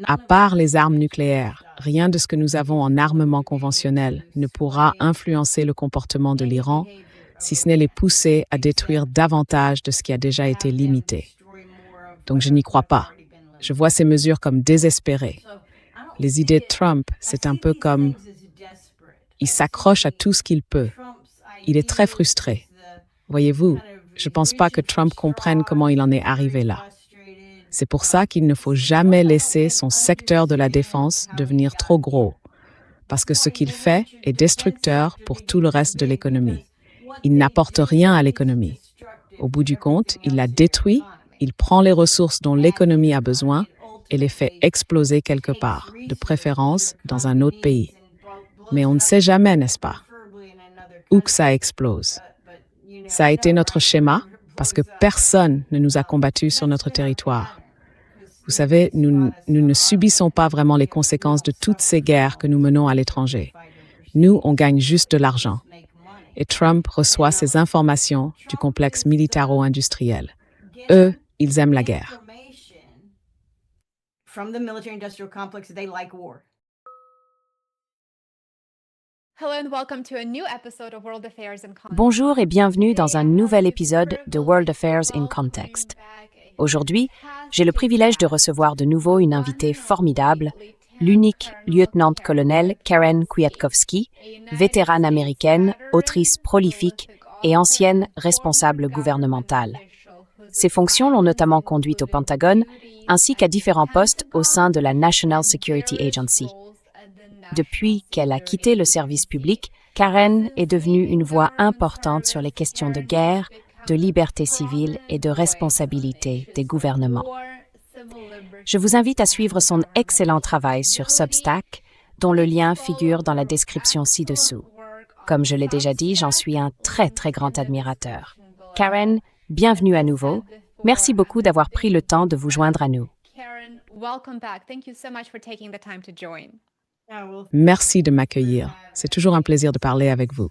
À part les armes nucléaires, rien de ce que nous avons en armement conventionnel ne pourra influencer le comportement de l'Iran, si ce n'est les pousser à détruire davantage de ce qui a déjà été limité. Donc je n'y crois pas. Je vois ces mesures comme désespérées. Les idées de Trump, c'est un peu comme il s'accroche à tout ce qu'il peut. Il est très frustré. Voyez-vous, je ne pense pas que Trump comprenne comment il en est arrivé là. C'est pour ça qu'il ne faut jamais laisser son secteur de la défense devenir trop gros, parce que ce qu'il fait est destructeur pour tout le reste de l'économie. Il n'apporte rien à l'économie. Au bout du compte, il la détruit, il prend les ressources dont l'économie a besoin et les fait exploser quelque part, de préférence dans un autre pays. Mais on ne sait jamais, n'est-ce pas, où que ça explose. Ça a été notre schéma, parce que personne ne nous a combattus sur notre territoire. Vous savez, nous ne subissons pas vraiment les conséquences de toutes ces guerres que nous menons à l'étranger. Nous, on gagne juste de l'argent. Et Trump reçoit ces informations du complexe militaro-industriel. Eux, ils aiment la guerre. Bonjour et bienvenue dans un nouvel épisode de World Affairs in Context. Aujourd'hui, j'ai le privilège de recevoir de nouveau une invitée formidable, l'unique lieutenant-colonel Karen Kwiatkowski, vétérane américaine, autrice prolifique et ancienne responsable gouvernementale. Ses fonctions l'ont notamment conduite au Pentagone, ainsi qu'à différents postes au sein de la National Security Agency. Depuis qu'elle a quitté le service public, Karen est devenue une voix importante sur les questions de guerre, de liberté civile et de responsabilité des gouvernements. Je vous invite à suivre son excellent travail sur Substack, dont le lien figure dans la description ci-dessous. Comme je l'ai déjà dit, j'en suis un très très grand admirateur. Karen, bienvenue à nouveau. Merci beaucoup d'avoir pris le temps de vous joindre à nous. Merci de m'accueillir. C'est toujours un plaisir de parler avec vous.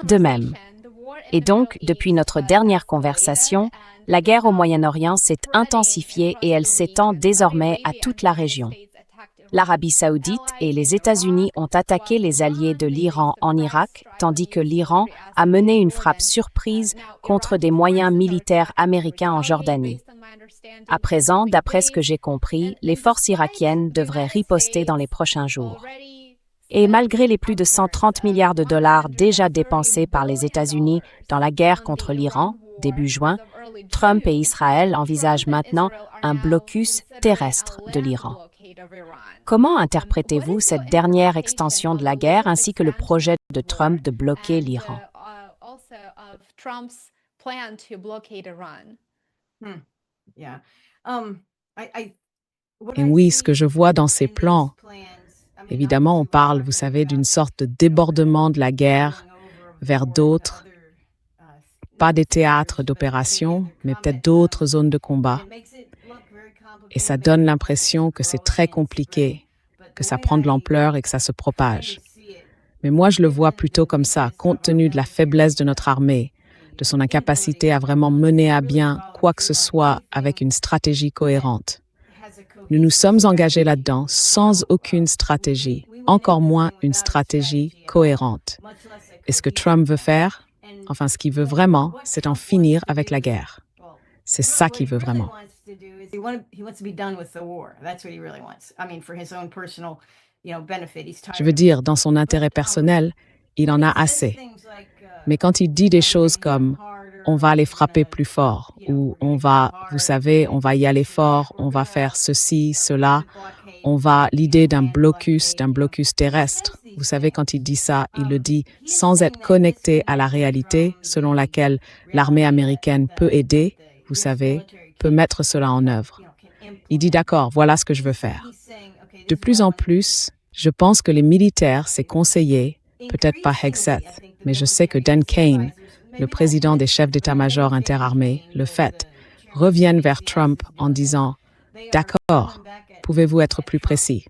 De même. Et donc, depuis notre dernière conversation, la guerre au Moyen-Orient s'est intensifiée et elle s'étend désormais à toute la région. L'Arabie saoudite et les États-Unis ont attaqué les alliés de l'Iran en Irak, tandis que l'Iran a mené une frappe surprise contre des moyens militaires américains en Jordanie. À présent, d'après ce que j'ai compris, les forces irakiennes devraient riposter dans les prochains jours. Et malgré les plus de 130 milliards de dollars déjà dépensés par les États-Unis dans la guerre contre l'Iran, début juin, Trump et Israël envisagent maintenant un blocus terrestre de l'Iran. Comment interprétez-vous cette dernière extension de la guerre ainsi que le projet de Trump de bloquer l'Iran? Et oui, ce que je vois dans ces plans, évidemment, on parle, vous savez, d'une sorte de débordement de la guerre vers d'autres, pas des théâtres d'opération, mais peut-être d'autres zones de combat. Et ça donne l'impression que c'est très compliqué, que ça prend de l'ampleur et que ça se propage. Mais moi, je le vois plutôt comme ça, compte tenu de la faiblesse de notre armée, de son incapacité à vraiment mener à bien quoi que ce soit avec une stratégie cohérente. Nous nous sommes engagés là-dedans sans aucune stratégie, encore moins une stratégie cohérente. Et ce que Trump veut faire, enfin ce qu'il veut vraiment, c'est en finir avec la guerre. C'est ça qu'il veut vraiment. Je veux dire, dans son intérêt personnel, il en a assez. Mais quand il dit des choses comme « on va les frapper plus fort » ou « on va, vous savez, on va y aller fort, on va faire ceci, cela », l'idée d'un blocus terrestre. Vous savez, quand il dit ça, il le dit sans être connecté à la réalité selon laquelle l'armée américaine peut aider, vous savez, peut mettre cela en œuvre. Il dit d'accord, voilà ce que je veux faire. De plus en plus, je pense que les militaires, ses conseillers, peut-être pas Hegseth, mais je sais que Dan Kane, le président des chefs d'état-major interarmés, le fait, reviennent vers Trump en disant « D'accord, pouvez-vous être plus précis ?»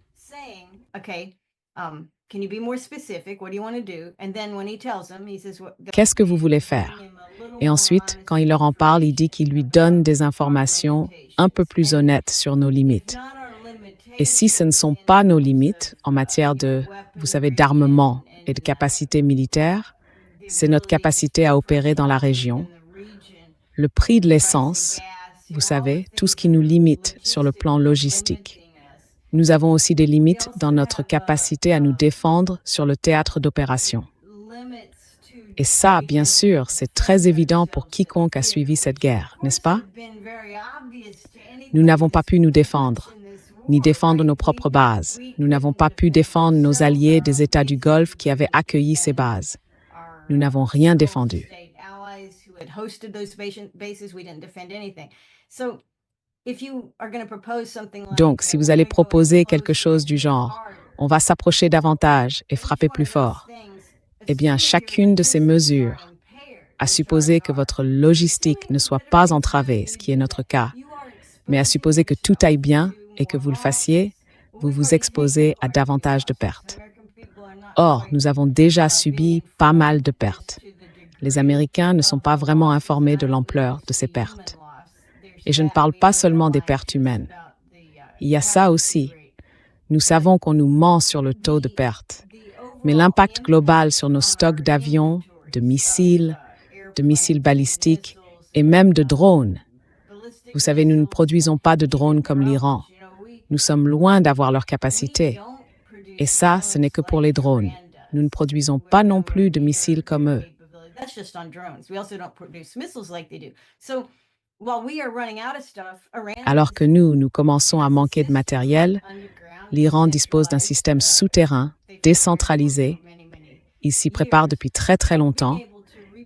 Qu'est-ce que vous voulez faire? Et ensuite, quand il leur en parle, il dit qu'il lui donne des informations un peu plus honnêtes sur nos limites. Et si ce ne sont pas nos limites en matière de, vous savez, d'armement et de capacité militaire, c'est notre capacité à opérer dans la région, le prix de l'essence, vous savez, tout ce qui nous limite sur le plan logistique. Nous avons aussi des limites dans notre capacité à nous défendre sur le théâtre d'opération. Et ça, bien sûr, c'est très évident pour quiconque a suivi cette guerre, n'est-ce pas? Nous n'avons pas pu nous défendre, ni défendre nos propres bases. Nous n'avons pas pu défendre nos alliés des États du Golfe qui avaient accueilli ces bases. Nous n'avons rien défendu. Donc, si vous allez proposer quelque chose du genre, on va s'approcher davantage et frapper plus fort, eh bien, chacune de ces mesures, à supposer que votre logistique ne soit pas entravée, ce qui est notre cas, mais à supposer que tout aille bien et que vous le fassiez, vous vous exposez à davantage de pertes. Or, nous avons déjà subi pas mal de pertes. Les Américains ne sont pas vraiment informés de l'ampleur de ces pertes. Et je ne parle pas seulement des pertes humaines. Il y a ça aussi. Nous savons qu'on nous ment sur le taux de pertes. Mais l'impact global sur nos stocks d'avions, de missiles balistiques et même de drones. Vous savez, nous ne produisons pas de drones comme l'Iran. Nous sommes loin d'avoir leur capacité. Et ça, ce n'est que pour les drones. Nous ne produisons pas non plus de missiles comme eux. Alors que nous commençons à manquer de matériel, l'Iran dispose d'un système souterrain, décentralisé. Ils s'y préparent depuis très très longtemps.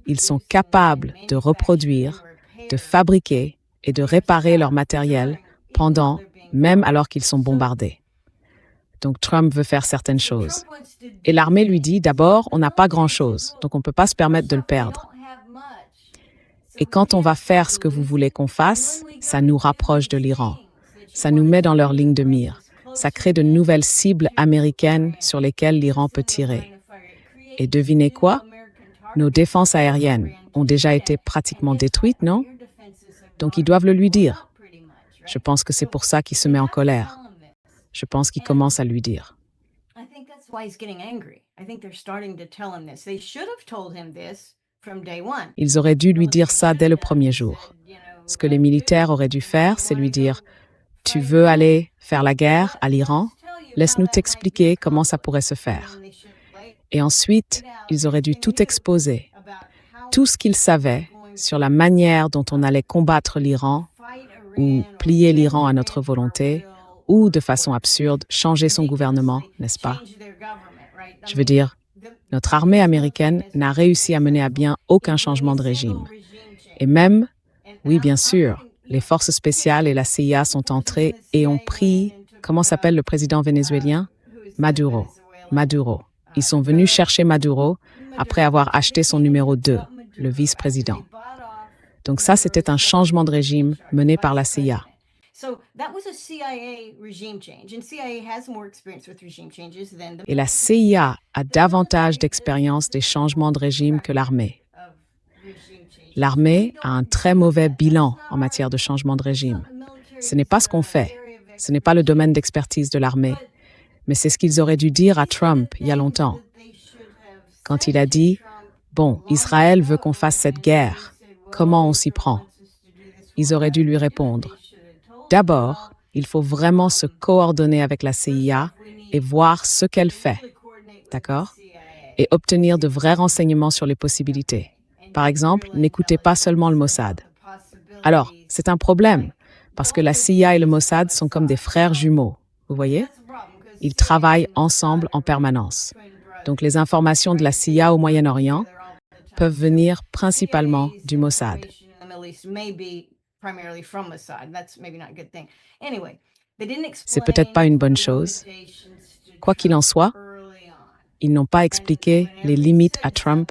Ils sont capables de reproduire, de fabriquer et de réparer leur matériel même alors qu'ils sont bombardés. Donc Trump veut faire certaines choses. Et l'armée lui dit, d'abord, on n'a pas grand-chose, donc on ne peut pas se permettre de le perdre. Et quand on va faire ce que vous voulez qu'on fasse, ça nous rapproche de l'Iran. Ça nous met dans leur ligne de mire. Ça crée de nouvelles cibles américaines sur lesquelles l'Iran peut tirer. Et devinez quoi? Nos défenses aériennes ont déjà été pratiquement détruites, non? Donc ils doivent le lui dire. Je pense que c'est pour ça qu'il se met en colère. Je pense qu'il commence à lui dire. Ils auraient dû lui dire ça dès le premier jour. Ce que les militaires auraient dû faire, c'est lui dire « Tu veux aller faire la guerre à l'Iran? Laisse-nous t'expliquer comment ça pourrait se faire. » Et ensuite, ils auraient dû tout exposer, tout ce qu'ils savaient sur la manière dont on allait combattre l'Iran ou plier l'Iran à notre volonté, ou, de façon absurde, changer son gouvernement, n'est-ce pas? Je veux dire, notre armée américaine n'a réussi à mener à bien aucun changement de régime. Et même, oui, bien sûr, les forces spéciales et la CIA sont entrées et ont pris, comment s'appelle le président vénézuélien? Maduro. Ils sont venus chercher Maduro après avoir acheté son numéro 2, le vice-président. Donc ça, c'était un changement de régime mené par la CIA. Et la CIA a davantage d'expérience des changements de régime que l'armée. L'armée a un très mauvais bilan en matière de changement de régime. Ce n'est pas ce qu'on fait. Ce n'est pas le domaine d'expertise de l'armée. Mais c'est ce qu'ils auraient dû dire à Trump il y a longtemps. Quand il a dit « Bon, Israël veut qu'on fasse cette guerre. Comment on s'y prend ?» Ils auraient dû lui répondre « D'abord, il faut vraiment se coordonner avec la CIA et voir ce qu'elle fait. D'accord? Et obtenir de vrais renseignements sur les possibilités. Par exemple, n'écoutez pas seulement le Mossad. Alors, c'est un problème, parce que la CIA et le Mossad sont comme des frères jumeaux. Vous voyez? Ils travaillent ensemble en permanence. Donc les informations de la CIA au Moyen-Orient peuvent venir principalement du Mossad. C'est peut-être pas une bonne chose. Quoi qu'il en soit, ils n'ont pas expliqué les limites à Trump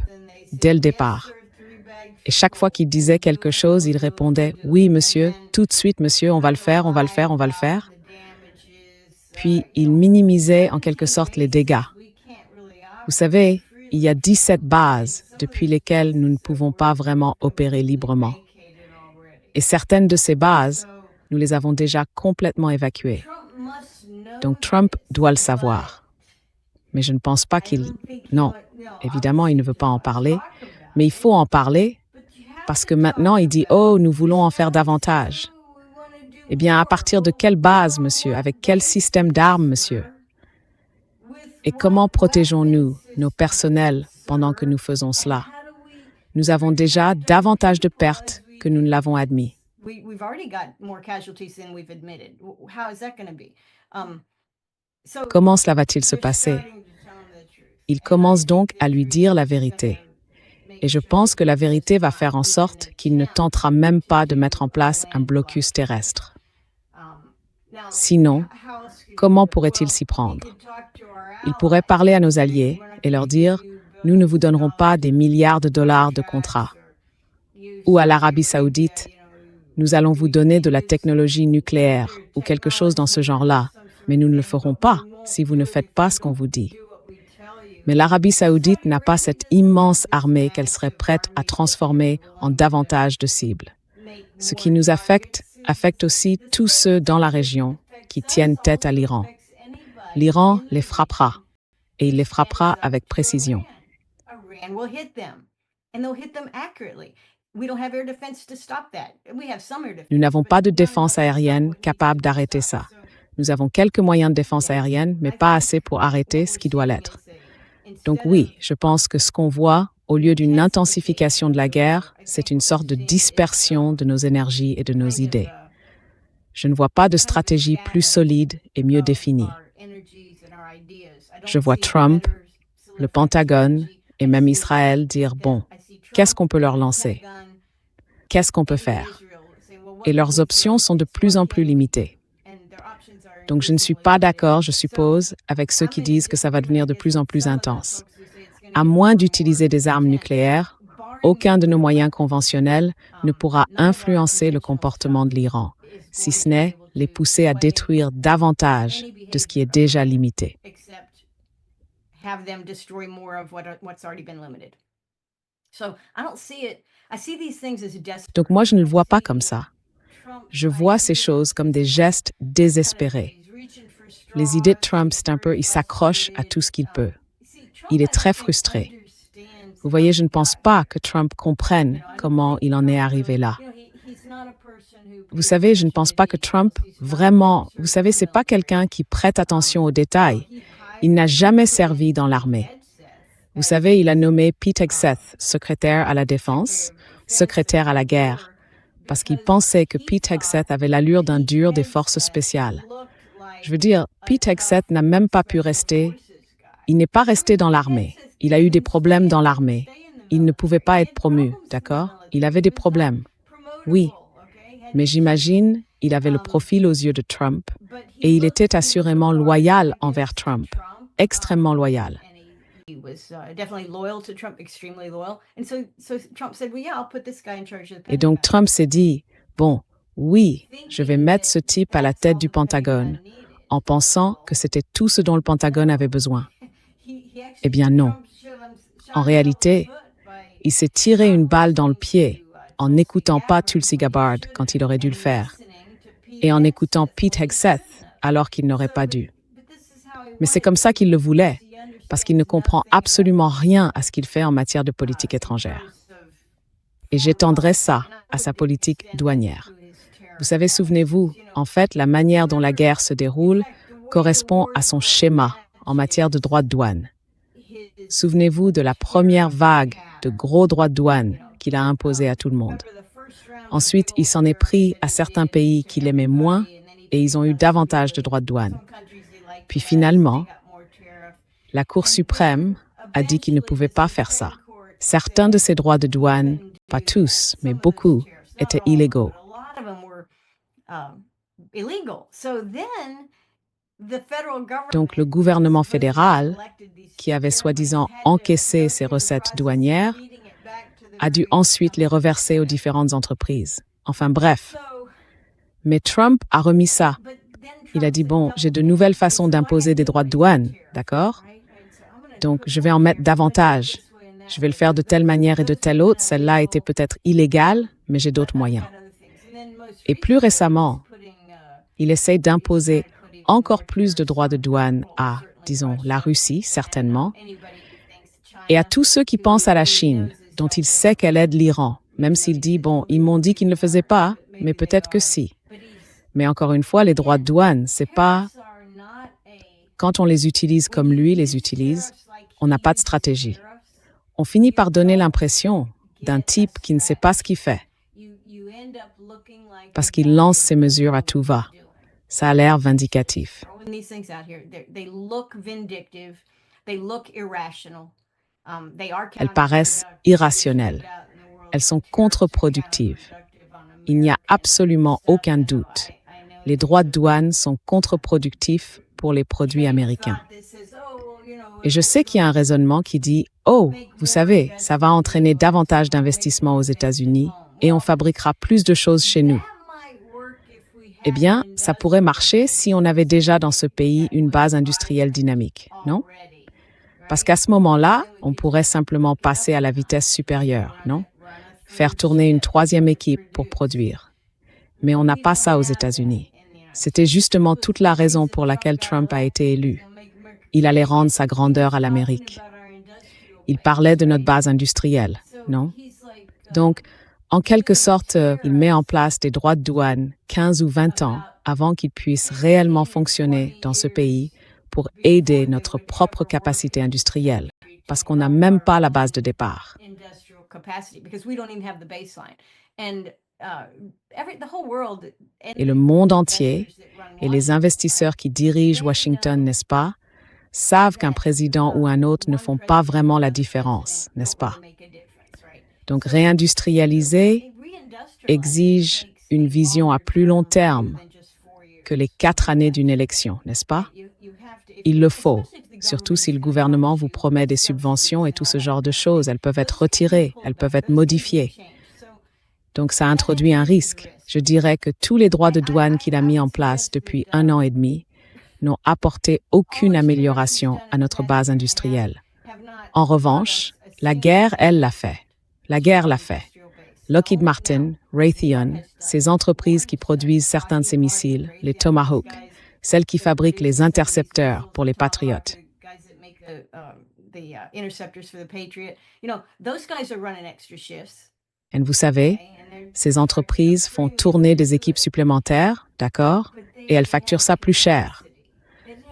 dès le départ. Et chaque fois qu'il disait quelque chose, il répondait « Oui, monsieur, tout de suite, monsieur, on va le faire, on va le faire ». Puis il minimisait en quelque sorte les dégâts. Vous savez, il y a 17 bases depuis lesquelles nous ne pouvons pas vraiment opérer librement. Et certaines de ces bases, nous les avons déjà complètement évacuées. Donc Trump doit le savoir. Mais je ne pense pas qu'il... Non, évidemment, il ne veut pas en parler, mais il faut en parler parce que maintenant, il dit « Oh, nous voulons en faire davantage ». Eh bien, à partir de quelle base, monsieur? Avec quel système d'armes, monsieur? Et comment protégeons-nous nos personnels pendant que nous faisons cela? Nous avons déjà davantage de pertes que nous ne l'avons admis. Comment cela va-t-il se passer? Il commence donc à lui dire la vérité. Et je pense que la vérité va faire en sorte qu'il ne tentera même pas de mettre en place un blocus terrestre. Sinon, comment pourrait-il s'y prendre? Il pourrait parler à nos alliés et leur dire « Nous ne vous donnerons pas des milliards de dollars de contrats. » Ou à l'Arabie saoudite « Nous allons vous donner de la technologie nucléaire ou quelque chose dans ce genre-là, mais nous ne le ferons pas si vous ne faites pas ce qu'on vous dit. » Mais l'Arabie saoudite n'a pas cette immense armée qu'elle serait prête à transformer en davantage de cibles. Ce qui nous affecte aussi tous ceux dans la région qui tiennent tête à l'Iran. L'Iran les frappera, et il les frappera avec précision. Nous n'avons pas de défense aérienne capable d'arrêter ça. Nous avons quelques moyens de défense aérienne, mais pas assez pour arrêter ce qui doit l'être. Donc oui, je pense que ce qu'on voit, au lieu d'une intensification de la guerre, c'est une sorte de dispersion de nos énergies et de nos idées. Je ne vois pas de stratégie plus solide et mieux définie. Je vois Trump, le Pentagone et même Israël dire « Bon, qu'est-ce qu'on peut leur lancer? Qu'est-ce qu'on peut faire ?» Et leurs options sont de plus en plus limitées. Donc je ne suis pas d'accord, je suppose, avec ceux qui disent que ça va devenir de plus en plus intense. À moins d'utiliser des armes nucléaires, aucun de nos moyens conventionnels ne pourra influencer le comportement de l'Iran, si ce n'est les pousser à détruire davantage de ce qui est déjà limité. Donc moi, je ne le vois pas comme ça. Je vois ces choses comme des gestes désespérés. Les idées de Trump, c'est un peu, il s'accroche à tout ce qu'il peut. Il est très frustré. Vous voyez, je ne pense pas que Trump comprenne comment il en est arrivé là. Vous savez, je ne pense pas que Trump, vraiment, vous savez, c'est pas quelqu'un qui prête attention aux détails. Il n'a jamais servi dans l'armée. Vous savez, il a nommé Pete Hegseth, secrétaire à la défense, secrétaire à la guerre, parce qu'il pensait que Pete Hegseth avait l'allure d'un dur des forces spéciales. Je veux dire, Pete Hegseth n'a même pas pu rester. Il n'est pas resté dans l'armée. Il a eu des problèmes dans l'armée. Il ne pouvait pas être promu, d'accord? Il avait des problèmes. Oui. Mais j'imagine, il avait le profil aux yeux de Trump et il était assurément loyal envers Trump, extrêmement loyal. Et donc Trump s'est dit, bon, oui, je vais mettre ce type à la tête du Pentagone, en pensant que c'était tout ce dont le Pentagone avait besoin. Eh bien non. En réalité, il s'est tiré une balle dans le pied en n'écoutant pas Tulsi Gabbard quand il aurait dû le faire, et en écoutant Pete Hegseth alors qu'il n'aurait pas dû. Mais c'est comme ça qu'il le voulait, parce qu'il ne comprend absolument rien à ce qu'il fait en matière de politique étrangère. Et j'étendrai ça à sa politique douanière. Vous savez, souvenez-vous, en fait, la manière dont la guerre se déroule correspond à son schéma en matière de droits de douane. Souvenez-vous de la première vague de gros droits de douane qu'il a imposés à tout le monde. Ensuite, il s'en est pris à certains pays qui l'aimaient moins et ils ont eu davantage de droits de douane. Puis finalement, la Cour suprême a dit qu'il ne pouvait pas faire ça. Certains de ces droits de douane, pas tous, mais beaucoup, étaient illégaux. Donc le gouvernement fédéral, qui avait soi-disant encaissé ces recettes douanières, a dû ensuite les reverser aux différentes entreprises. Enfin bref. Mais Trump a remis ça. Il a dit, bon, j'ai de nouvelles façons d'imposer des droits de douane, d'accord? Donc, je vais en mettre davantage. Je vais le faire de telle manière et de telle autre. Celle-là était peut-être illégale, mais j'ai d'autres moyens. Et plus récemment, il essaie d'imposer encore plus de droits de douane à, disons, la Russie, certainement, et à tous ceux qui pensent à la Chine, dont il sait qu'elle aide l'Iran, même s'il dit, bon, ils m'ont dit qu'ils ne le faisaient pas, mais peut-être que si. Mais encore une fois, les droits de douane, c'est pas... Quand on les utilise comme lui les utilise, on n'a pas de stratégie. On finit par donner l'impression d'un type qui ne sait pas ce qu'il fait, parce qu'il lance ses mesures à tout va. Ça a l'air vindicatif. Elles paraissent irrationnelles. Elles sont contre-productives. Il n'y a absolument aucun doute. Les droits de douane sont contre-productifs pour les produits américains. Et je sais qu'il y a un raisonnement qui dit « Oh, vous savez, ça va entraîner davantage d'investissements aux États-Unis et on fabriquera plus de choses chez nous. » Eh bien, ça pourrait marcher si on avait déjà dans ce pays une base industrielle dynamique, non? Parce qu'à ce moment-là, on pourrait simplement passer à la vitesse supérieure, non? Faire tourner une troisième équipe pour produire. Mais on n'a pas ça aux États-Unis. C'était justement toute la raison pour laquelle Trump a été élu. Il allait rendre sa grandeur à l'Amérique. Il parlait de notre base industrielle, non? Donc, en quelque sorte, il met en place des droits de douane 15 ou 20 ans avant qu'ils puissent réellement fonctionner dans ce pays pour aider notre propre capacité industrielle, parce qu'on n'a même pas la base de départ. Et le monde entier, et les investisseurs qui dirigent Washington, n'est-ce pas, savent qu'un président ou un autre ne font pas vraiment la différence, n'est-ce pas? Donc réindustrialiser exige une vision à plus long terme que les 4 années d'une élection, n'est-ce pas? Il le faut, surtout si le gouvernement vous promet des subventions et tout ce genre de choses. Elles peuvent être retirées, elles peuvent être modifiées. Donc ça introduit un risque. Je dirais que tous les droits de douane qu'il a mis en place depuis 1 an et demi n'ont apporté aucune amélioration à notre base industrielle. En revanche, la guerre, elle, l'a fait. La guerre l'a fait. Lockheed Martin, Raytheon, ces entreprises qui produisent certains de ces missiles, les Tomahawk, celles qui fabriquent les intercepteurs pour les Patriotes. Et vous savez, ces entreprises font tourner des équipes supplémentaires, d'accord, et elles facturent ça plus cher.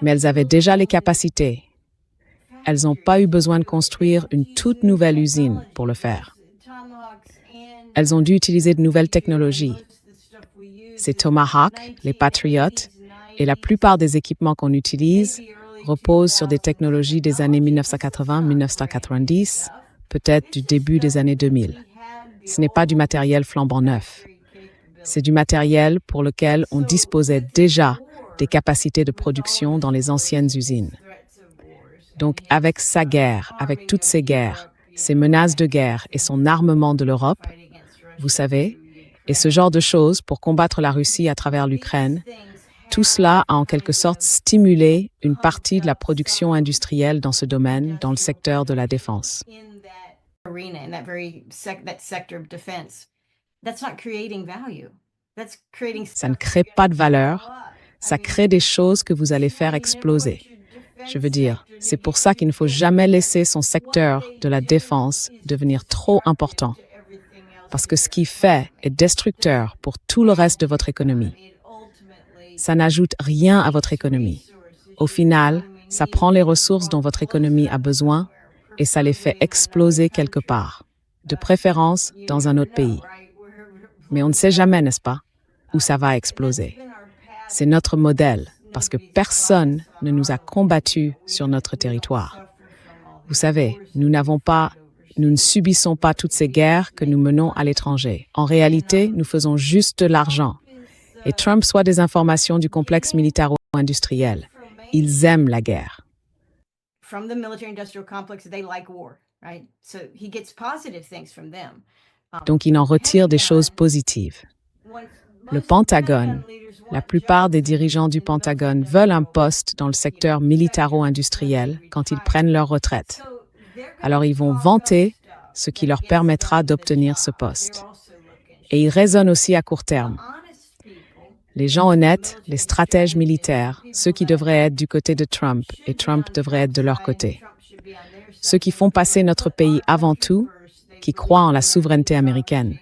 Mais elles avaient déjà les capacités. Elles n'ont pas eu besoin de construire une toute nouvelle usine pour le faire. Elles ont dû utiliser de nouvelles technologies. Ces Tomahawk, les Patriots, et la plupart des équipements qu'on utilise reposent sur des technologies des années 1980-1990, peut-être du début des années 2000. Ce n'est pas du matériel flambant neuf. C'est du matériel pour lequel on disposait déjà des capacités de production dans les anciennes usines. Donc, avec sa guerre, avec toutes ces guerres, ces menaces de guerre et son armement de l'Europe, vous savez, et ce genre de choses pour combattre la Russie à travers l'Ukraine, tout cela a en quelque sorte stimulé une partie de la production industrielle dans ce domaine, dans le secteur de la défense. Ça ne crée pas de valeur, ça crée des choses que vous allez faire exploser. Je veux dire, c'est pour ça qu'il ne faut jamais laisser son secteur de la défense devenir trop important. Parce que ce qu'il fait est destructeur pour tout le reste de votre économie. Ça n'ajoute rien à votre économie. Au final, ça prend les ressources dont votre économie a besoin et ça les fait exploser quelque part, de préférence dans un autre pays. Mais on ne sait jamais, n'est-ce pas, où ça va exploser. C'est notre modèle, parce que personne ne nous a combattus sur notre territoire. Vous savez, nous ne subissons pas toutes ces guerres que nous menons à l'étranger. En réalité, nous faisons juste de l'argent. Et Trump soit des informations du complexe militaro-industriel. Ils aiment la guerre. Donc, il en retire des choses positives. Le Pentagone, la plupart des dirigeants du Pentagone veulent un poste dans le secteur militaro-industriel quand ils prennent leur retraite. Alors ils vont vanter ce qui leur permettra d'obtenir ce poste. Et ils raisonnent aussi à court terme. Les gens honnêtes, les stratèges militaires, ceux qui devraient être du côté de Trump, et Trump devrait être de leur côté. Ceux qui font passer notre pays avant tout, qui croient en la souveraineté américaine,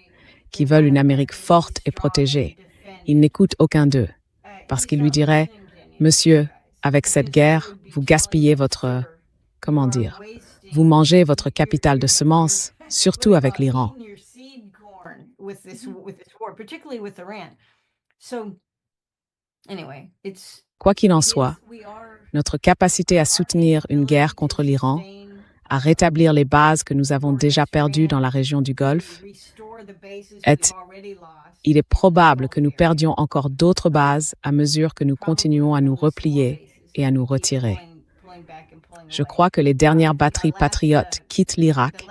qui veulent une Amérique forte et protégée. Ils n'écoutent aucun d'eux, parce qu'ils lui diraient « Monsieur, avec cette guerre, vous gaspillez votre... vous mangez votre capital de semences, surtout avec l'Iran. » Quoi qu'il en soit, notre capacité à soutenir une guerre contre l'Iran, à rétablir les bases que nous avons déjà perdues dans la région du Golfe, il est probable que nous perdions encore d'autres bases à mesure que nous continuons à nous replier et à nous retirer. Je crois que les dernières batteries patriotes quittent l'Irak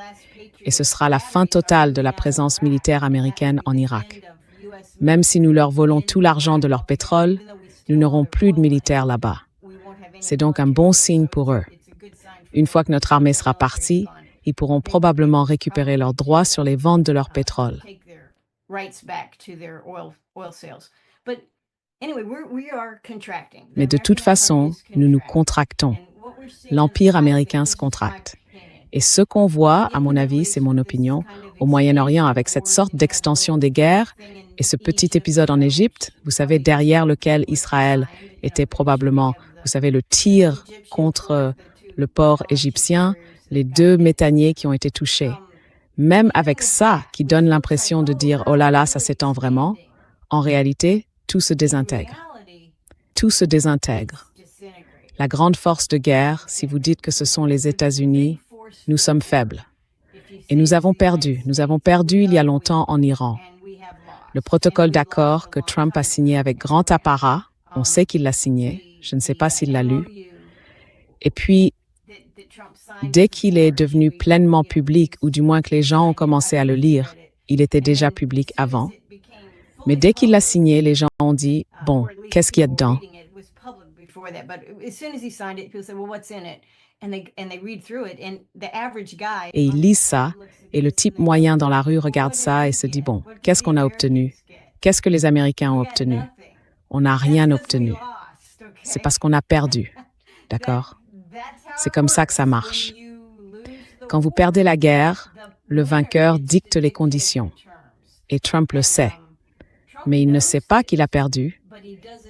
et ce sera la fin totale de la présence militaire américaine en Irak. Même si nous leur volons tout l'argent de leur pétrole, nous n'aurons plus de militaires là-bas. C'est donc un bon signe pour eux. Une fois que notre armée sera partie, ils pourront probablement récupérer leurs droits sur les ventes de leur pétrole. Mais de toute façon, nous nous contractons. L'Empire américain se contracte. Et ce qu'on voit, à mon avis, c'est mon opinion, au Moyen-Orient avec cette sorte d'extension des guerres et ce petit épisode en Égypte, vous savez, derrière lequel Israël était probablement, vous savez, le tir contre le port égyptien, les 2 méthaniers qui ont été touchés. Même avec ça, qui donne l'impression de dire « Oh là là, ça s'étend vraiment », en réalité, tout se désintègre. Tout se désintègre. La grande force de guerre, si vous dites que ce sont les États-Unis, nous sommes faibles. Et nous avons perdu il y a longtemps en Iran. Le protocole d'accord que Trump a signé avec grand apparat, on sait qu'il l'a signé, je ne sais pas s'il l'a lu. Et puis, dès qu'il est devenu pleinement public, ou du moins que les gens ont commencé à le lire, il était déjà public avant. Mais dès qu'il l'a signé, les gens ont dit « Bon, qu'est-ce qu'il y a dedans ?» Et ils lisent ça, et le type moyen dans la rue regarde ça et se dit « Bon, qu'est-ce qu'on a obtenu? Qu'est-ce que les Américains ont obtenu? On n'a rien obtenu. C'est parce qu'on a perdu. D'accord? C'est comme ça que ça marche. Quand vous perdez la guerre, le vainqueur dicte les conditions. Et Trump le sait. Mais il ne sait pas qu'il a perdu.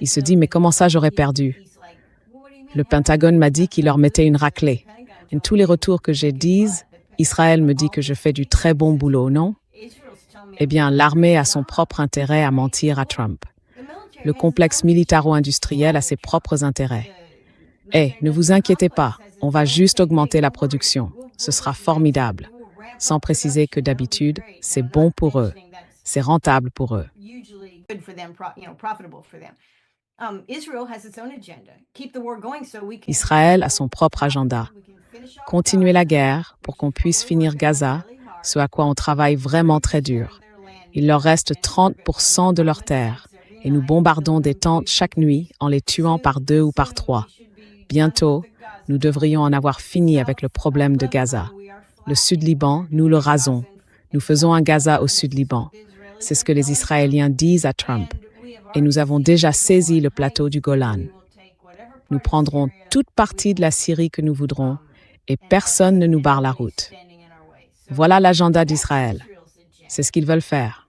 Il se dit « Mais comment ça j'aurais perdu? » Le Pentagone m'a dit qu'il leur mettait une raclée. Et tous les retours que j'ai disent, Israël me dit que je fais du très bon boulot, non? Eh bien, l'armée a son propre intérêt à mentir à Trump. Le complexe militaro-industriel a ses propres intérêts. Ne vous inquiétez pas, on va juste augmenter la production. Ce sera formidable. Sans préciser que d'habitude, c'est bon pour eux. C'est rentable pour eux. Israël a son propre agenda. Continuer la guerre pour qu'on puisse finir Gaza, ce à quoi on travaille vraiment très dur. Il leur reste 30% de leurs terres et nous bombardons des tentes chaque nuit en les tuant par 2 ou par 3. Bientôt, nous devrions en avoir fini avec le problème de Gaza. Le Sud-Liban, nous le rasons. Nous faisons un Gaza au Sud-Liban. C'est ce que les Israéliens disent à Trump. Et nous avons déjà saisi le plateau du Golan. Nous prendrons toute partie de la Syrie que nous voudrons et personne ne nous barre la route. Voilà l'agenda d'Israël. C'est ce qu'ils veulent faire.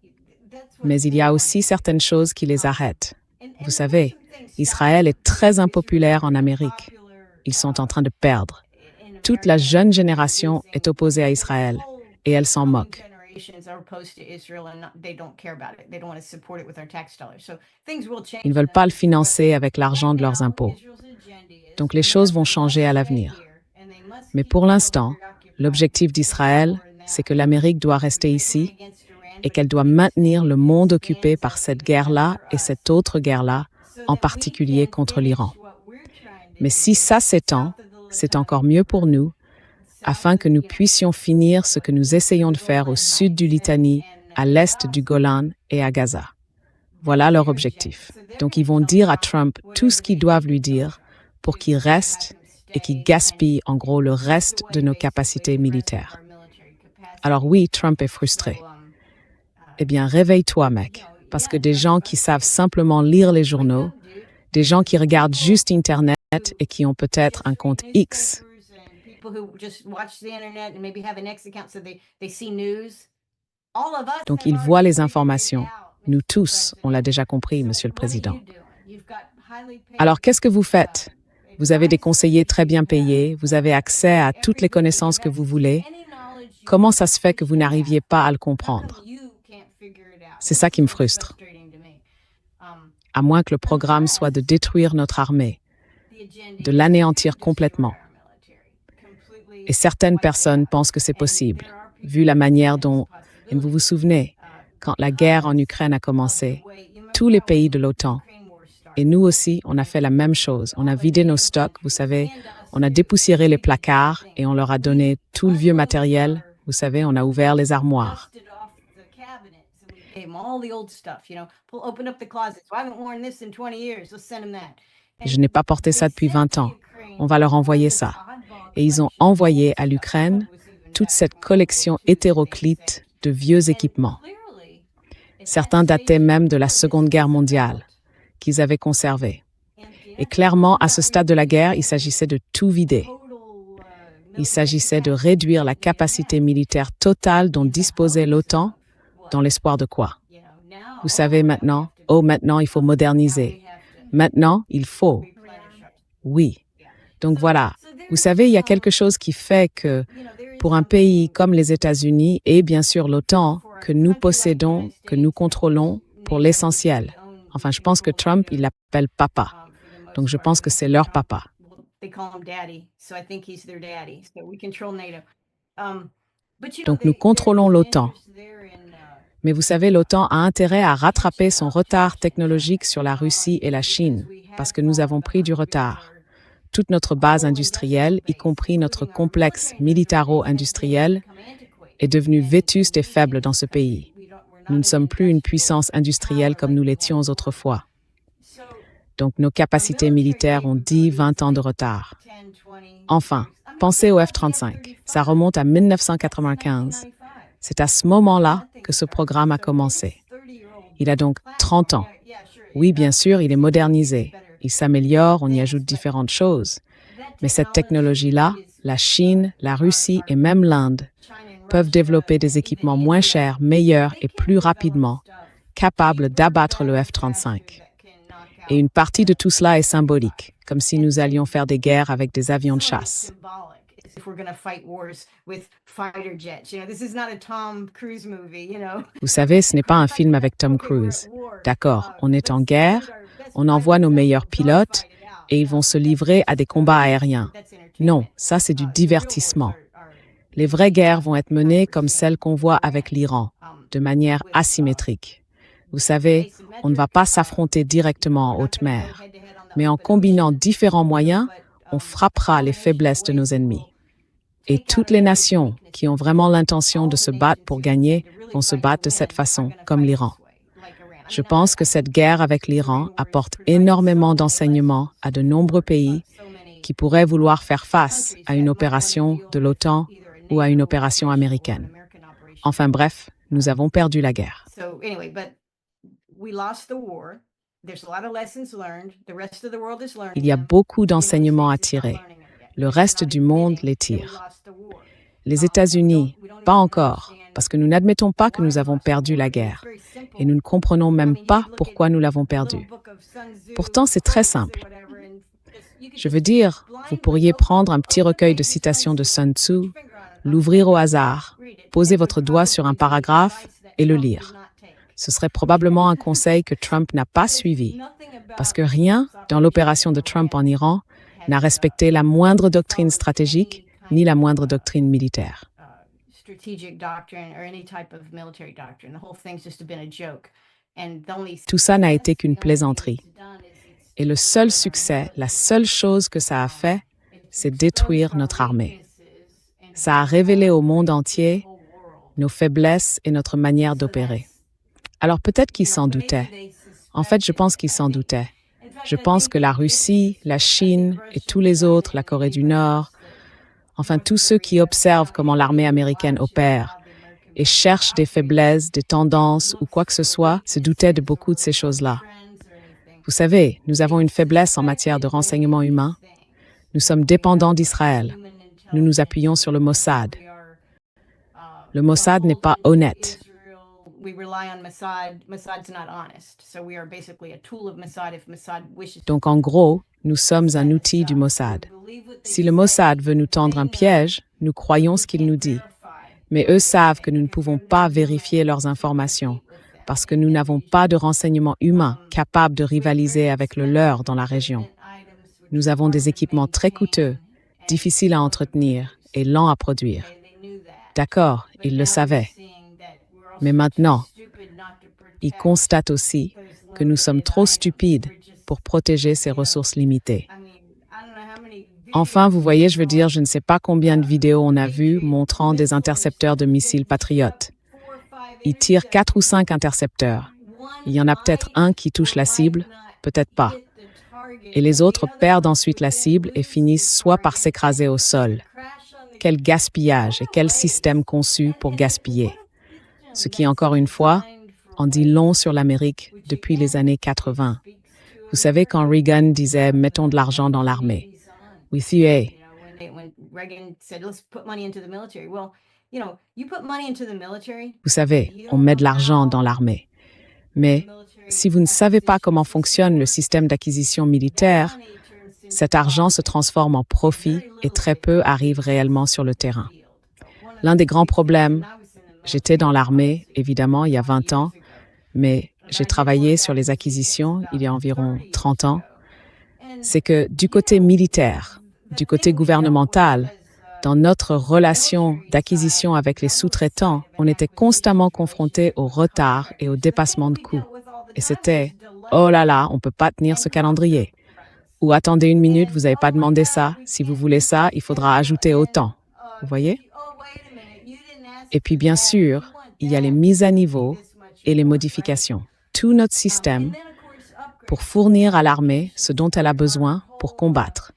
Mais il y a aussi certaines choses qui les arrêtent. Vous savez, Israël est très impopulaire en Amérique. Ils sont en train de perdre. Toute la jeune génération est opposée à Israël et elle s'en moque. Ils ne veulent pas le financer avec l'argent de leurs impôts. Donc les choses vont changer à l'avenir. Mais pour l'instant, l'objectif d'Israël, c'est que l'Amérique doit rester ici et qu'elle doit maintenir le monde occupé par cette guerre-là et cette autre guerre-là, en particulier contre l'Iran. Mais si ça s'étend, c'est encore mieux pour nous, afin que nous puissions finir ce que nous essayons de faire au sud du Litani, à l'est du Golan et à Gaza. Voilà leur objectif. Donc ils vont dire à Trump tout ce qu'ils doivent lui dire pour qu'il reste et qu'il gaspille en gros le reste de nos capacités militaires. Alors oui, Trump est frustré. Eh bien, réveille-toi, mec, parce que des gens qui savent simplement lire les journaux, des gens qui regardent juste Internet et qui ont peut-être un compte X, donc ils voient les informations. Nous tous, on l'a déjà compris, Monsieur le Président. Alors, qu'est-ce que vous faites? Vous avez des conseillers très bien payés, vous avez accès à toutes les connaissances que vous voulez. Comment ça se fait que vous n'arriviez pas à le comprendre? C'est ça qui me frustre. À moins que le programme soit de détruire notre armée, de l'anéantir complètement. Et certaines personnes pensent que c'est possible, vu la manière dont, et vous vous souvenez, quand la guerre en Ukraine a commencé, tous les pays de l'OTAN, et nous aussi, on a fait la même chose. On a vidé nos stocks, vous savez, on a dépoussiéré les placards et on leur a donné tout le vieux matériel. Vous savez, on a ouvert les armoires. Je n'ai pas porté ça depuis 20 ans. On va leur envoyer ça. Et ils ont envoyé à l'Ukraine toute cette collection hétéroclite de vieux équipements. Certains dataient même de la Seconde Guerre mondiale, qu'ils avaient conservés. Et clairement, à ce stade de la guerre, il s'agissait de tout vider. Il s'agissait de réduire la capacité militaire totale dont disposait l'OTAN, dans l'espoir de quoi? Vous savez maintenant, maintenant il faut moderniser. Maintenant, il faut. Oui. Donc voilà, vous savez, il y a quelque chose qui fait que, pour un pays comme les États-Unis et bien sûr l'OTAN, que nous possédons, que nous contrôlons pour l'essentiel. Enfin, je pense que Trump, il l'appelle papa. Donc je pense que c'est leur papa. Donc nous contrôlons l'OTAN. Mais vous savez, l'OTAN a intérêt à rattraper son retard technologique sur la Russie et la Chine, parce que nous avons pris du retard. Toute notre base industrielle, y compris notre complexe militaro-industriel, est devenue vétuste et faible dans ce pays. Nous ne sommes plus une puissance industrielle comme nous l'étions autrefois. Donc nos capacités militaires ont 10-20 ans de retard. Enfin, pensez au F-35. Ça remonte à 1995. C'est à ce moment-là que ce programme a commencé. Il a donc 30 ans. Oui, bien sûr, il est modernisé. Il s'améliore, on y ajoute différentes choses. Mais cette technologie-là, la Chine, la Russie et même l'Inde peuvent développer des équipements moins chers, meilleurs et plus rapidement, capables d'abattre le F-35. Et une partie de tout cela est symbolique, comme si nous allions faire des guerres avec des avions de chasse. Vous savez, ce n'est pas un film avec Tom Cruise. D'accord, on est en guerre, on envoie nos meilleurs pilotes et ils vont se livrer à des combats aériens. Non, ça c'est du divertissement. Les vraies guerres vont être menées comme celles qu'on voit avec l'Iran, de manière asymétrique. Vous savez, on ne va pas s'affronter directement en haute mer, mais en combinant différents moyens, on frappera les faiblesses de nos ennemis. Et toutes les nations qui ont vraiment l'intention de se battre pour gagner vont se battre de cette façon, comme l'Iran. Je pense que cette guerre avec l'Iran apporte énormément d'enseignements à de nombreux pays qui pourraient vouloir faire face à une opération de l'OTAN ou à une opération américaine. Enfin bref, nous avons perdu la guerre. Il y a beaucoup d'enseignements à tirer. Le reste du monde les tire. Les États-Unis, pas encore, parce que nous n'admettons pas que nous avons perdu la guerre. Et nous ne comprenons même pas pourquoi nous l'avons perdue. Pourtant, c'est très simple. Je veux dire, vous pourriez prendre un petit recueil de citations de Sun Tzu, l'ouvrir au hasard, poser votre doigt sur un paragraphe et le lire. Ce serait probablement un conseil que Trump n'a pas suivi, parce que rien dans l'opération de Trump en Iran n'a respecté la moindre doctrine stratégique ni la moindre doctrine militaire. Tout ça n'a été qu'une plaisanterie. Et le seul succès, la seule chose que ça a fait, c'est détruire notre armée. Ça a révélé au monde entier nos faiblesses et notre manière d'opérer. Alors peut-être qu'ils s'en doutaient. En fait, je pense qu'ils s'en doutaient. Je pense que la Russie, la Chine et tous les autres, la Corée du Nord, enfin tous ceux qui observent comment l'armée américaine opère et cherchent des faiblesses, des tendances ou quoi que ce soit, se doutaient de beaucoup de ces choses-là. Vous savez, nous avons une faiblesse en matière de renseignement humain. Nous sommes dépendants d'Israël. Nous nous appuyons sur le Mossad. Le Mossad n'est pas honnête. Donc en gros, nous sommes un outil du Mossad. Si le Mossad veut nous tendre un piège, nous croyons ce qu'il nous dit. Mais eux savent que nous ne pouvons pas vérifier leurs informations parce que nous n'avons pas de renseignements humains capables de rivaliser avec le leur dans la région. Nous avons des équipements très coûteux, difficiles à entretenir et lents à produire. D'accord, ils le savaient. Mais maintenant, ils constatent aussi que nous sommes trop stupides pour protéger ces ressources limitées. Enfin, vous voyez, je veux dire, je ne sais pas combien de vidéos on a vues montrant des intercepteurs de missiles patriotes. Ils tirent 4 ou 5 intercepteurs. Il y en a peut-être un qui touche la cible, peut-être pas. Et les autres perdent ensuite la cible et finissent soit par s'écraser au sol. Quel gaspillage et quel système conçu pour gaspiller. Ce qui, encore une fois, en dit long sur l'Amérique depuis les années 80. Vous savez, quand Reagan disait « mettons de l'argent dans l'armée », we thought, vous savez, on met de l'argent dans l'armée. Mais si vous ne savez pas comment fonctionne le système d'acquisition militaire, cet argent se transforme en profit et très peu arrive réellement sur le terrain. L'un des grands problèmes, j'étais dans l'armée, évidemment, il y a 20 ans, mais j'ai travaillé sur les acquisitions il y a environ 30 ans, c'est que du côté militaire, du côté gouvernemental, dans notre relation d'acquisition avec les sous-traitants, on était constamment confrontés au retard et au dépassement de coûts. Et c'était « oh là là, on ne peut pas tenir ce calendrier » ou « attendez une minute, vous n'avez pas demandé ça, si vous voulez ça, il faudra ajouter autant ». Vous voyez? Et puis bien sûr, il y a les mises à niveau et les modifications. Tout notre système pour fournir à l'armée ce dont elle a besoin pour combattre,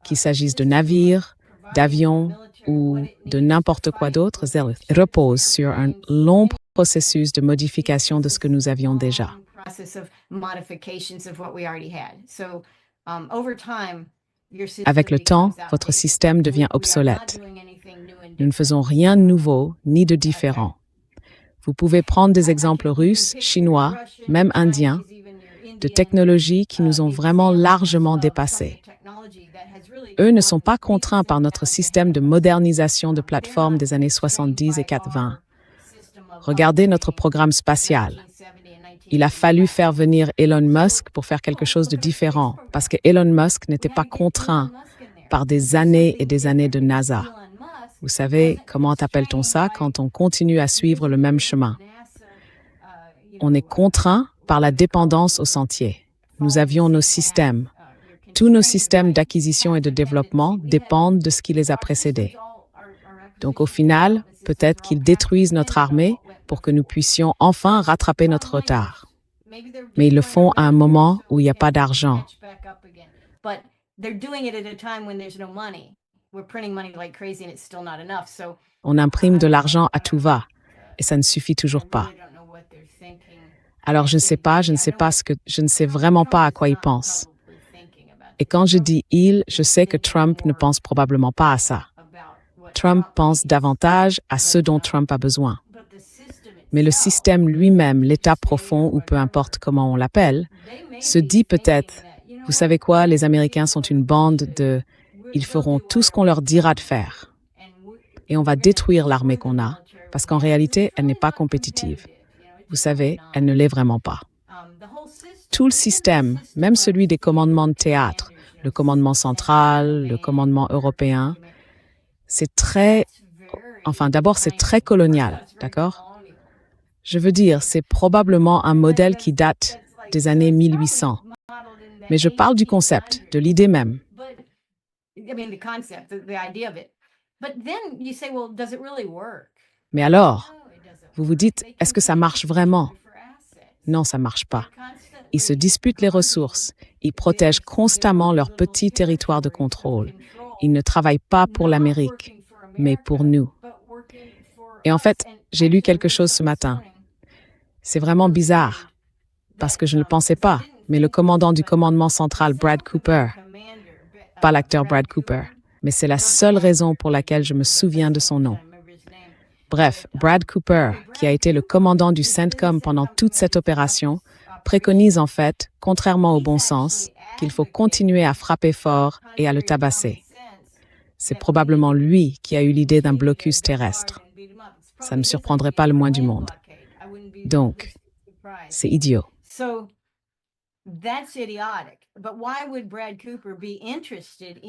qu'il s'agisse de navires, d'avions ou de n'importe quoi d'autre, repose sur un long processus de modification de ce que nous avions déjà. Avec le temps, votre système devient obsolète. Nous ne faisons rien de nouveau ni de différent. Vous pouvez prendre des exemples russes, chinois, même indiens, de technologies qui nous ont vraiment largement dépassés. Eux ne sont pas contraints par notre système de modernisation de plateformes des années 70 et 80. Regardez notre programme spatial. Il a fallu faire venir Elon Musk pour faire quelque chose de différent, parce que Elon Musk n'était pas contraint par des années et des années de NASA. Vous savez, comment appelle-t-on ça quand on continue à suivre le même chemin? On est contraint par la dépendance au sentier. Nous avions nos systèmes. Tous nos systèmes d'acquisition et de développement dépendent de ce qui les a précédés. Donc au final, peut-être qu'ils détruisent notre armée pour que nous puissions enfin rattraper notre retard. Mais ils le font à un moment où il n'y a pas d'argent. On imprime de l'argent à tout va, et ça ne suffit toujours pas. Alors je ne sais vraiment pas à quoi ils pensent. Et quand je dis « il », je sais que Trump ne pense probablement pas à ça. Trump pense davantage à ce dont Trump a besoin. Mais le système lui-même, l'état profond, ou peu importe comment on l'appelle, se dit peut-être « vous savez quoi, les Américains sont une bande de... ils feront tout ce qu'on leur dira de faire. Et on va détruire l'armée qu'on a, parce qu'en réalité, elle n'est pas compétitive. Vous savez, elle ne l'est vraiment pas. » Tout le système, même celui des commandements de théâtre, le commandement central, le commandement européen, c'est très colonial, d'accord? Je veux dire, c'est probablement un modèle qui date des années 1800. Mais je parle du concept, de l'idée même. Mais alors, vous vous dites, est-ce que ça marche vraiment? Non, ça ne marche pas. Ils se disputent les ressources. Ils protègent constamment leur petit territoire de contrôle. Ils ne travaillent pas pour l'Amérique, mais pour nous. Et en fait, j'ai lu quelque chose ce matin. C'est vraiment bizarre, parce que je ne le pensais pas, mais le commandant du commandement central, Brad Cooper, pas l'acteur Brad Cooper, mais c'est la seule raison pour laquelle je me souviens de son nom. Bref, Brad Cooper, qui a été le commandant du CENTCOM pendant toute cette opération, préconise en fait, contrairement au bon sens, qu'il faut continuer à frapper fort et à le tabasser. C'est probablement lui qui a eu l'idée d'un blocus terrestre. Ça ne me surprendrait pas le moins du monde. Donc, c'est idiot.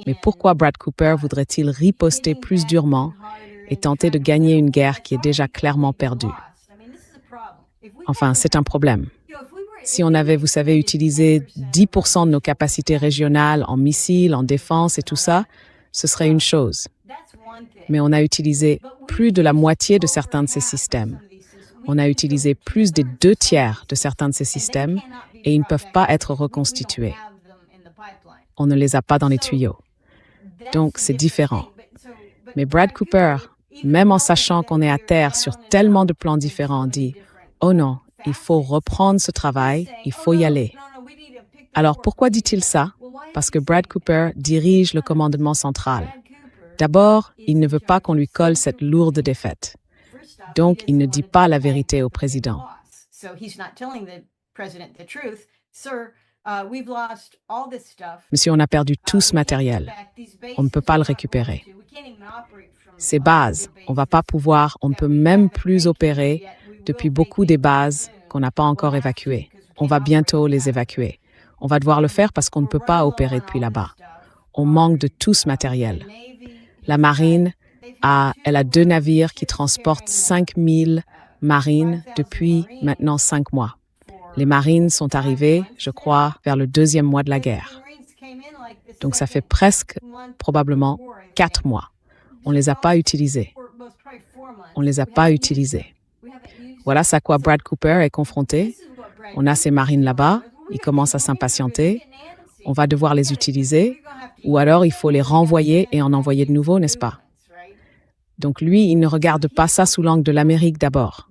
Mais pourquoi Brad Cooper voudrait-il riposter plus durement et tenter de gagner une guerre qui est déjà clairement perdue? Enfin, c'est un problème. Si on avait, vous savez, utilisé 10% de nos capacités régionales en missiles, en défense et tout ça, ce serait une chose. Mais on a utilisé plus de la moitié de certains de ces systèmes. On a utilisé plus des 2/3 de certains de ces systèmes et ils ne peuvent pas être reconstitués. On ne les a pas dans les tuyaux. Donc, c'est différent. Mais Brad Cooper, même en sachant qu'on est à terre sur tellement de plans différents, dit « Oh non, il faut reprendre ce travail, il faut y aller. » Alors, pourquoi dit-il ça? Parce que Brad Cooper dirige le commandement central. D'abord, il ne veut pas qu'on lui colle cette lourde défaite. Donc, il ne dit pas la vérité au président. Monsieur, on a perdu tout ce matériel. On ne peut pas le récupérer. Ces bases, on ne va pas pouvoir, on ne peut même plus opérer depuis beaucoup des bases qu'on n'a pas encore évacuées. On va bientôt les évacuer. On va devoir le faire parce qu'on ne peut pas opérer depuis là-bas. On manque de tout ce matériel. La marine, elle a 2 navires qui transportent 5000 marines depuis maintenant 5 mois. Les marines sont arrivées, je crois, vers le 2e mois de la guerre. Donc ça fait presque, probablement, 4 mois. On ne les a pas utilisés. On ne les a pas utilisés. Voilà à quoi Brad Cooper est confronté. On a ces marines là-bas, ils commencent à s'impatienter. On va devoir les utiliser, ou alors il faut les renvoyer et en envoyer de nouveaux, n'est-ce pas? Donc lui, il ne regarde pas ça sous l'angle de l'Amérique d'abord.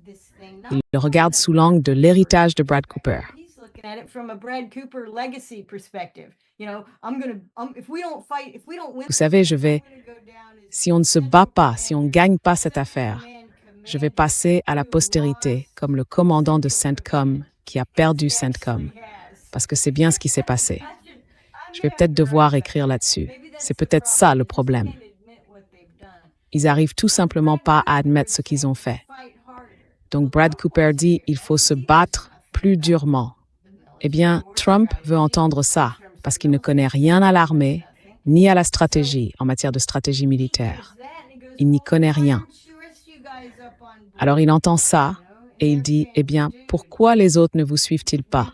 Il le regarde sous l'angle de l'héritage de Brad Cooper. Vous savez, si on ne se bat pas, si on ne gagne pas cette affaire, je vais passer à la postérité comme le commandant de CENTCOM qui a perdu CENTCOM. Parce que c'est bien ce qui s'est passé. Je vais peut-être devoir écrire là-dessus. C'est peut-être ça le problème. Ils n'arrivent tout simplement pas à admettre ce qu'ils ont fait. Donc Brad Cooper dit il faut se battre plus durement. Eh bien, Trump veut entendre ça parce qu'il ne connaît rien à l'armée ni à la stratégie en matière de stratégie militaire. Il n'y connaît rien. Alors il entend ça et il dit eh bien, pourquoi les autres ne vous suivent-ils pas?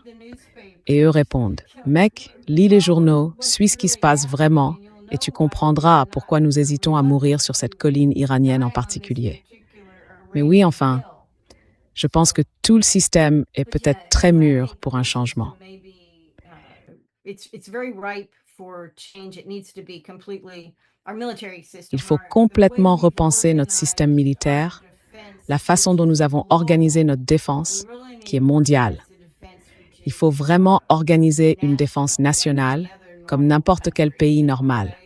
Et eux répondent mec, lis les journaux, suis ce qui se passe vraiment et tu comprendras pourquoi nous hésitons à mourir sur cette colline iranienne en particulier. Mais oui, enfin, je pense que tout le système est peut-être très mûr pour un changement. Il faut complètement repenser notre système militaire, la façon dont nous avons organisé notre défense, qui est mondiale. Il faut vraiment organiser une défense nationale, comme n'importe quel pays normal.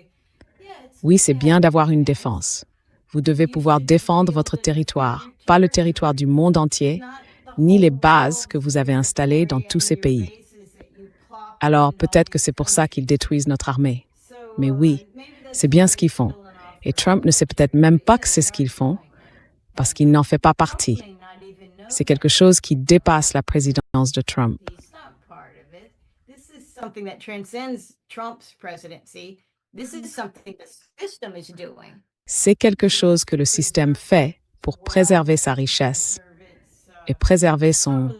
Oui, c'est bien d'avoir une défense. Vous devez pouvoir défendre votre territoire, pas le territoire du monde entier, ni les bases que vous avez installées dans tous ces pays. Alors, peut-être que c'est pour ça qu'ils détruisent notre armée. Mais oui, c'est bien ce qu'ils font. Et Trump ne sait peut-être même pas que c'est ce qu'ils font, parce qu'il n'en fait pas partie. C'est quelque chose qui dépasse la présidence de Trump. C'est quelque chose que le système fait pour préserver sa richesse et préserver son...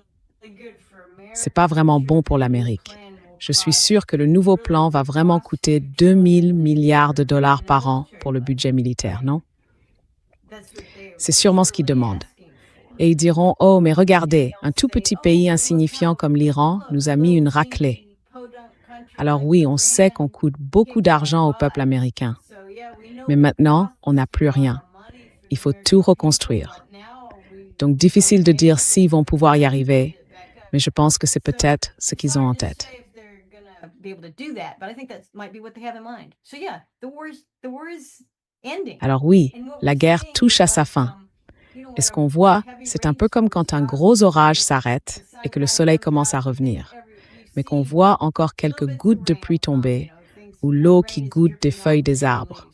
C'est pas vraiment bon pour l'Amérique. Je suis sûre que le nouveau plan va vraiment coûter 2000 milliards de dollars par an pour le budget militaire, non? C'est sûrement ce qu'ils demandent. Et ils diront « Oh, mais regardez, un tout petit pays insignifiant comme l'Iran nous a mis une raclée. » Alors oui, on sait qu'on coûte beaucoup d'argent au peuple américain. Mais maintenant, on n'a plus rien. Il faut tout reconstruire. Donc difficile de dire s'ils vont pouvoir y arriver, mais je pense que c'est peut-être ce qu'ils ont en tête. Alors oui, la guerre touche à sa fin. Et ce qu'on voit, c'est un peu comme quand un gros orage s'arrête et que le soleil commence à revenir, mais qu'on voit encore quelques gouttes de pluie tomber ou l'eau qui goutte des feuilles des arbres.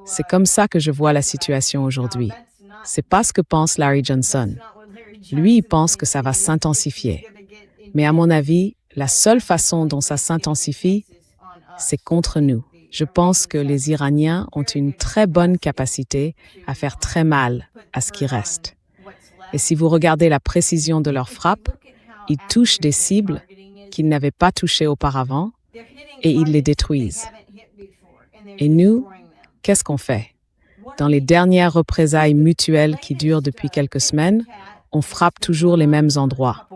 C'est comme ça que je vois la situation aujourd'hui. C'est pas ce que pense Larry Johnson. Lui, il pense que ça va s'intensifier. Mais à mon avis, la seule façon dont ça s'intensifie, c'est contre nous. Je pense que les Iraniens ont une très bonne capacité à faire très mal à ce qui reste. Et si vous regardez la précision de leurs frappes, ils touchent des cibles qu'ils n'avaient pas touchées auparavant et ils les détruisent. Et nous, qu'est-ce qu'on fait? Dans les dernières représailles mutuelles qui durent depuis quelques semaines, on frappe toujours les mêmes endroits.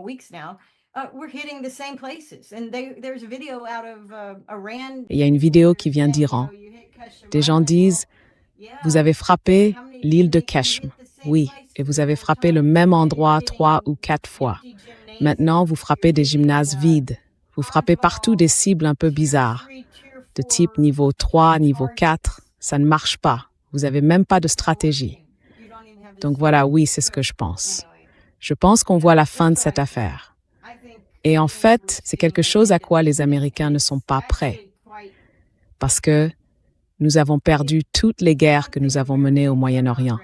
Il y a une vidéo qui vient d'Iran. Des gens disent « Vous avez frappé l'île de Keshm. Oui, et vous avez frappé le même endroit 3 ou 4 fois. Maintenant, vous frappez des gymnases vides. Vous frappez partout des cibles un peu bizarres. De type niveau 3, niveau 4, ça ne marche pas. Vous n'avez même pas de stratégie. » Donc voilà, oui, c'est ce que je pense. Je pense qu'on voit la fin de cette affaire. Et en fait, c'est quelque chose à quoi les Américains ne sont pas prêts. Parce que nous avons perdu toutes les guerres que nous avons menées au Moyen-Orient.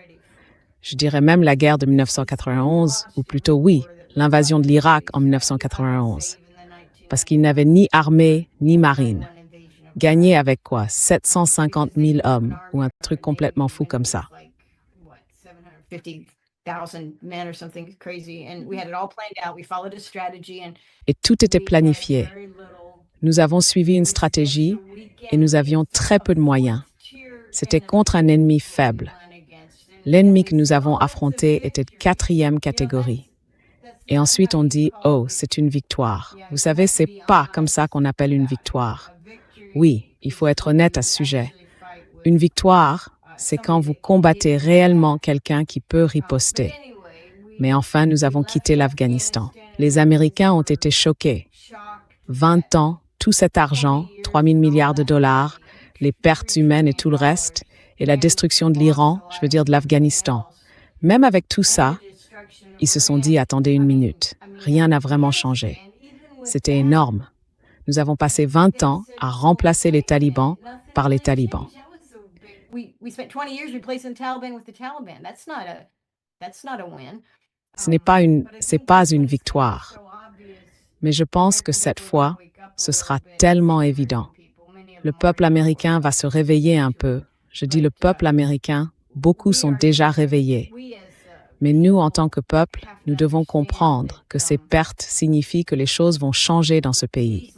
Je dirais même la guerre de 1991, ou plutôt oui, l'invasion de l'Irak en 1991. Parce qu'ils n'avaient ni armée ni marine. Gagné avec quoi? 750 000 hommes, ou un truc complètement fou comme ça. Et tout était planifié. Nous avons suivi une stratégie et nous avions très peu de moyens. C'était contre un ennemi faible. L'ennemi que nous avons affronté était de 4e catégorie. Et ensuite on dit « Oh, c'est une victoire ». Vous savez, c'est pas comme ça qu'on appelle une victoire. Oui, il faut être honnête à ce sujet. Une victoire, c'est quand vous combattez réellement quelqu'un qui peut riposter. Mais enfin, nous avons quitté l'Afghanistan. Les Américains ont été choqués. 20 ans, tout cet argent, 3 000 milliards de dollars, les pertes humaines et tout le reste, et la destruction de l'Iran, je veux dire de l'Afghanistan. Même avec tout ça, ils se sont dit « Attendez une minute, rien n'a vraiment changé ». C'était énorme. Nous avons passé 20 ans à remplacer les talibans par les talibans. C'est pas une victoire. Mais je pense que cette fois, ce sera tellement évident. Le peuple américain va se réveiller un peu. Je dis le peuple américain, beaucoup sont déjà réveillés. Mais nous, en tant que peuple, nous devons comprendre que ces pertes signifient que les choses vont changer dans ce pays.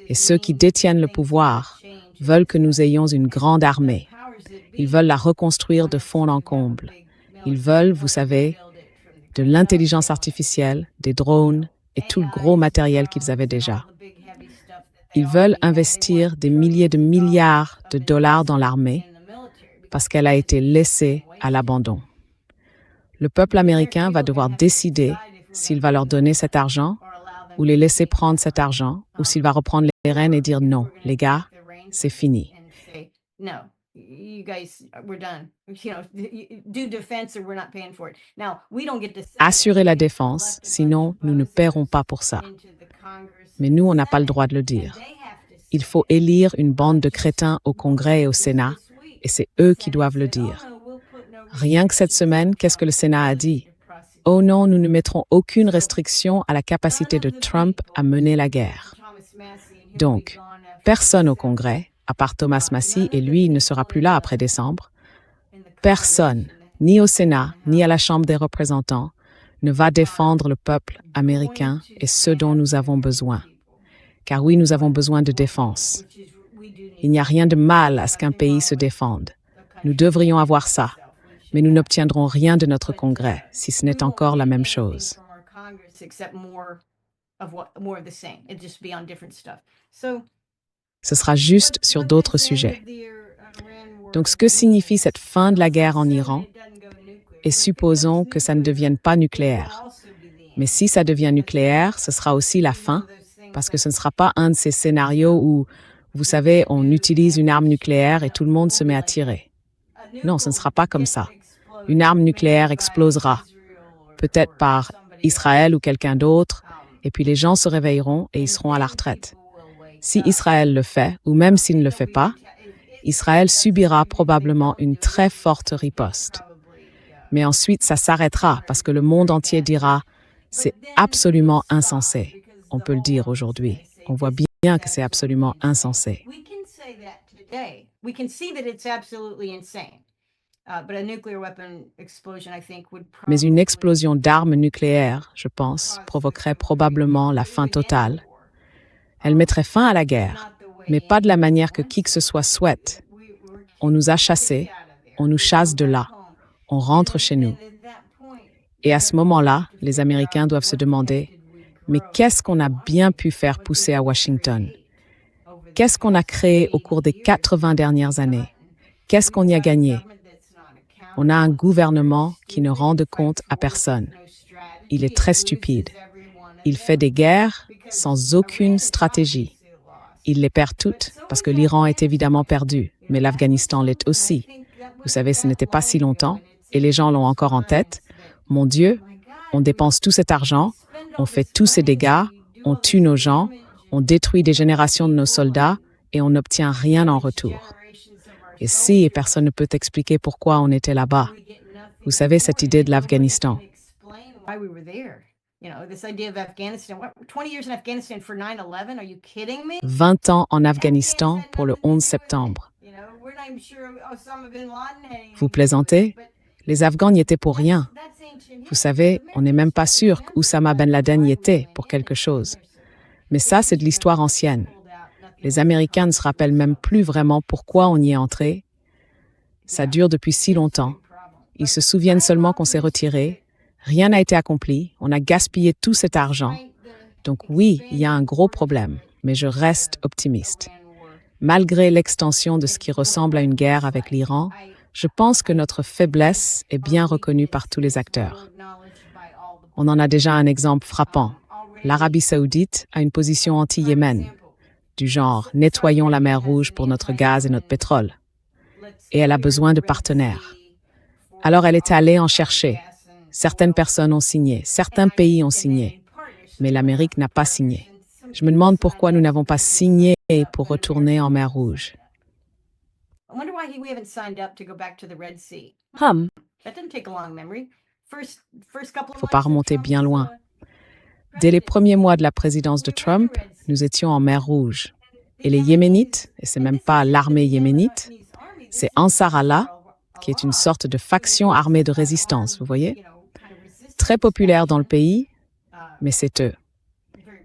Et ceux qui détiennent le pouvoir veulent que nous ayons une grande armée. Ils veulent la reconstruire de fond en comble. Ils veulent, vous savez, de l'intelligence artificielle, des drones et tout le gros matériel qu'ils avaient déjà. Ils veulent investir des milliers de milliards de dollars dans l'armée parce qu'elle a été laissée à l'abandon. Le peuple américain va devoir décider s'il va leur donner cet argent ou les laisser prendre cet argent ou s'il va reprendre les rênes et dire non, les gars, c'est fini. Assurer la défense, sinon nous ne paierons pas pour ça. Mais nous, on n'a pas le droit de le dire. Il faut élire une bande de crétins au Congrès et au Sénat, et c'est eux qui doivent le dire. Rien que cette semaine, qu'est-ce que le Sénat a dit? Oh non, nous ne mettrons aucune restriction à la capacité de Trump à mener la guerre. Donc, personne au Congrès, à part Thomas Massie, et lui, il ne sera plus là après décembre, personne, ni au Sénat, ni à la Chambre des représentants, ne va défendre le peuple américain et ce dont nous avons besoin. Car oui, nous avons besoin de défense. Il n'y a rien de mal à ce qu'un pays se défende. Nous devrions avoir ça. Mais nous n'obtiendrons rien de notre Congrès, si ce n'est encore la même chose. Ce sera juste sur d'autres sujets. Donc, ce que signifie cette fin de la guerre en Iran, et supposons que ça ne devienne pas nucléaire. Mais si ça devient nucléaire, ce sera aussi la fin, parce que ce ne sera pas un de ces scénarios où, vous savez, on utilise une arme nucléaire et tout le monde se met à tirer. Non, ce ne sera pas comme ça. Une arme nucléaire explosera, peut-être par Israël ou quelqu'un d'autre, et puis les gens se réveilleront et ils seront à la retraite. Si Israël le fait, ou même s'il ne le fait pas, Israël subira probablement une très forte riposte. Mais ensuite, ça s'arrêtera parce que le monde entier dira « c'est absolument insensé ». On peut le dire aujourd'hui. On voit bien que c'est absolument insensé. Mais une explosion d'armes nucléaires, je pense, provoquerait probablement la fin totale. Elle mettrait fin à la guerre, mais pas de la manière que qui que ce soit souhaite. On nous a chassés, on nous chasse de là, on rentre chez nous. Et à ce moment-là, les Américains doivent se demander « Mais qu'est-ce qu'on a bien pu faire pousser à Washington? Qu'est-ce qu'on a créé au cours des 80 dernières années? Qu'est-ce qu'on y a gagné? » On a un gouvernement qui ne rend de compte à personne. Il est très stupide. Il fait des guerres sans aucune stratégie. Il les perd toutes parce que l'Iran est évidemment perdu, mais l'Afghanistan l'est aussi. Vous savez, ce n'était pas si longtemps, et les gens l'ont encore en tête. Mon Dieu, on dépense tout cet argent, on fait tous ces dégâts, on tue nos gens, on détruit des générations de nos soldats, et on n'obtient rien en retour. Et si personne ne peut expliquer pourquoi on était là-bas. Vous savez, cette idée de l'Afghanistan. 20 ans en Afghanistan pour le 11 septembre. Vous plaisantez? Les Afghans n'y étaient pour rien. Vous savez, on n'est même pas sûr qu'Oussama Ben Laden y était pour quelque chose. Mais ça, c'est de l'histoire ancienne. Les Américains ne se rappellent même plus vraiment pourquoi on y est entré. Ça dure depuis si longtemps. Ils se souviennent seulement qu'on s'est retiré. Rien n'a été accompli. On a gaspillé tout cet argent. Donc oui, il y a un gros problème, mais je reste optimiste. Malgré l'extension de ce qui ressemble à une guerre avec l'Iran, je pense que notre faiblesse est bien reconnue par tous les acteurs. On en a déjà un exemple frappant. L'Arabie saoudite a une position anti-Yémen, du genre « nettoyons la mer Rouge pour notre gaz et notre pétrole ». Et elle a besoin de partenaires. Alors elle est allée en chercher. Certaines personnes ont signé, certains pays ont signé, mais l'Amérique n'a pas signé. Je me demande pourquoi nous n'avons pas signé pour retourner en mer Rouge. Il ne faut pas remonter bien loin. Dès les premiers mois de la présidence de Trump, nous étions en mer Rouge. Et les Yéménites, et c'est même pas l'armée yéménite, c'est Ansar Allah, qui est une sorte de faction armée de résistance, vous voyez? Très populaire dans le pays, mais c'est eux.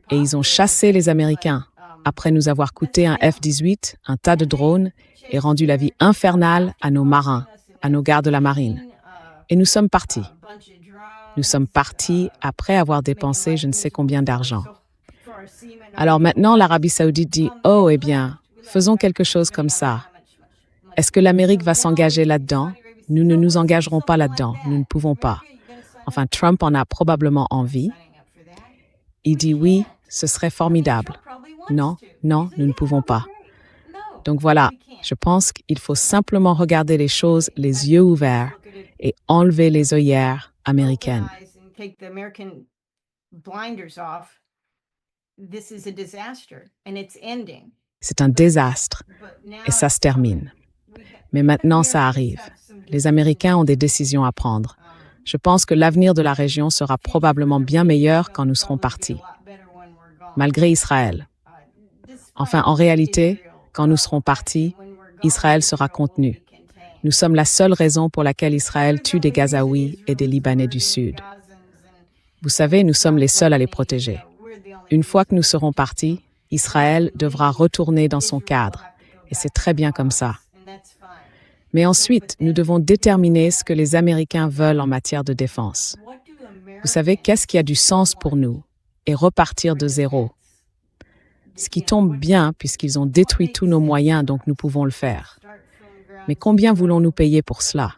Et ils ont chassé les Américains, après nous avoir coûté un F-18, un tas de drones, et rendu la vie infernale à nos marins, à nos gardes de la marine. Et nous sommes partis. Nous sommes partis après avoir dépensé je ne sais combien d'argent. Alors maintenant, l'Arabie saoudite dit « Oh, eh bien, faisons quelque chose comme ça. Est-ce que l'Amérique va s'engager là-dedans? Nous ne nous engagerons pas là-dedans. Nous ne pouvons pas. » Enfin, Trump en a probablement envie. Il dit « Oui, ce serait formidable. » Non, non, nous ne pouvons pas. Donc voilà, je pense qu'il faut simplement regarder les choses les yeux ouverts et enlever les œillères américaines. C'est un désastre et ça se termine. Mais maintenant, ça arrive. Les Américains ont des décisions à prendre. Je pense que l'avenir de la région sera probablement bien meilleur quand nous serons partis, malgré Israël. Enfin, en réalité, quand nous serons partis, Israël sera contenu. Nous sommes la seule raison pour laquelle Israël tue des Gazaouis et des Libanais du Sud. Vous savez, nous sommes les seuls à les protéger. Une fois que nous serons partis, Israël devra retourner dans son cadre. Et c'est très bien comme ça. Mais ensuite, nous devons déterminer ce que les Américains veulent en matière de défense. Vous savez, qu'est-ce qui a du sens pour nous? Et repartir de zéro. Ce qui tombe bien puisqu'ils ont détruit tous nos moyens, donc nous pouvons le faire. Mais combien voulons-nous payer pour cela?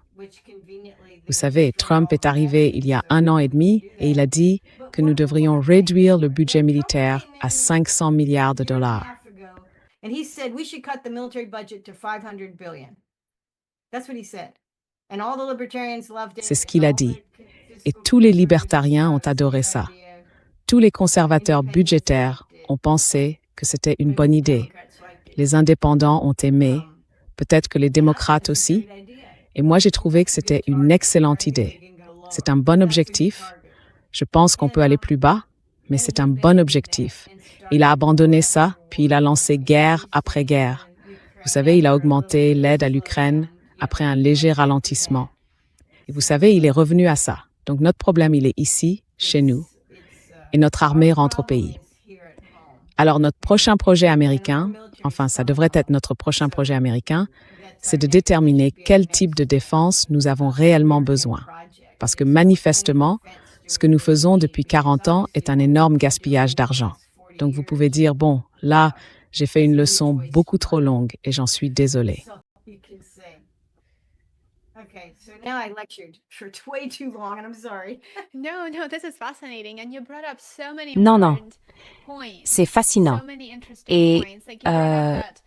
Vous savez, Trump est arrivé il y a 1 an et demi et il a dit que nous devrions réduire le budget militaire à 500 milliards de dollars. C'est ce qu'il a dit. Et tous les libertariens ont adoré ça. Tous les conservateurs budgétaires ont pensé que c'était une bonne idée. Les indépendants ont aimé, peut-être que les démocrates aussi. Et moi, j'ai trouvé que c'était une excellente idée. C'est un bon objectif. Je pense qu'on peut aller plus bas, mais c'est un bon objectif. Il a abandonné ça, puis il a lancé guerre après guerre. Vous savez, il a augmenté l'aide à l'Ukraine après un léger ralentissement. Et vous savez, il est revenu à ça. Donc notre problème, il est ici, chez nous. Et notre armée rentre au pays. Alors notre prochain projet américain, enfin ça devrait être notre prochain projet américain, c'est de déterminer quel type de défense nous avons réellement besoin. Parce que manifestement, ce que nous faisons depuis 40 ans est un énorme gaspillage d'argent. Donc vous pouvez dire, bon, là, j'ai fait une leçon beaucoup trop longue et j'en suis désolée. Okay, so now I lectured for way too long, and I'm sorry. No, no, this is fascinating, and you brought up so many Non, non. important points. C'est fascinant. So many interesting Et points. Like you brought up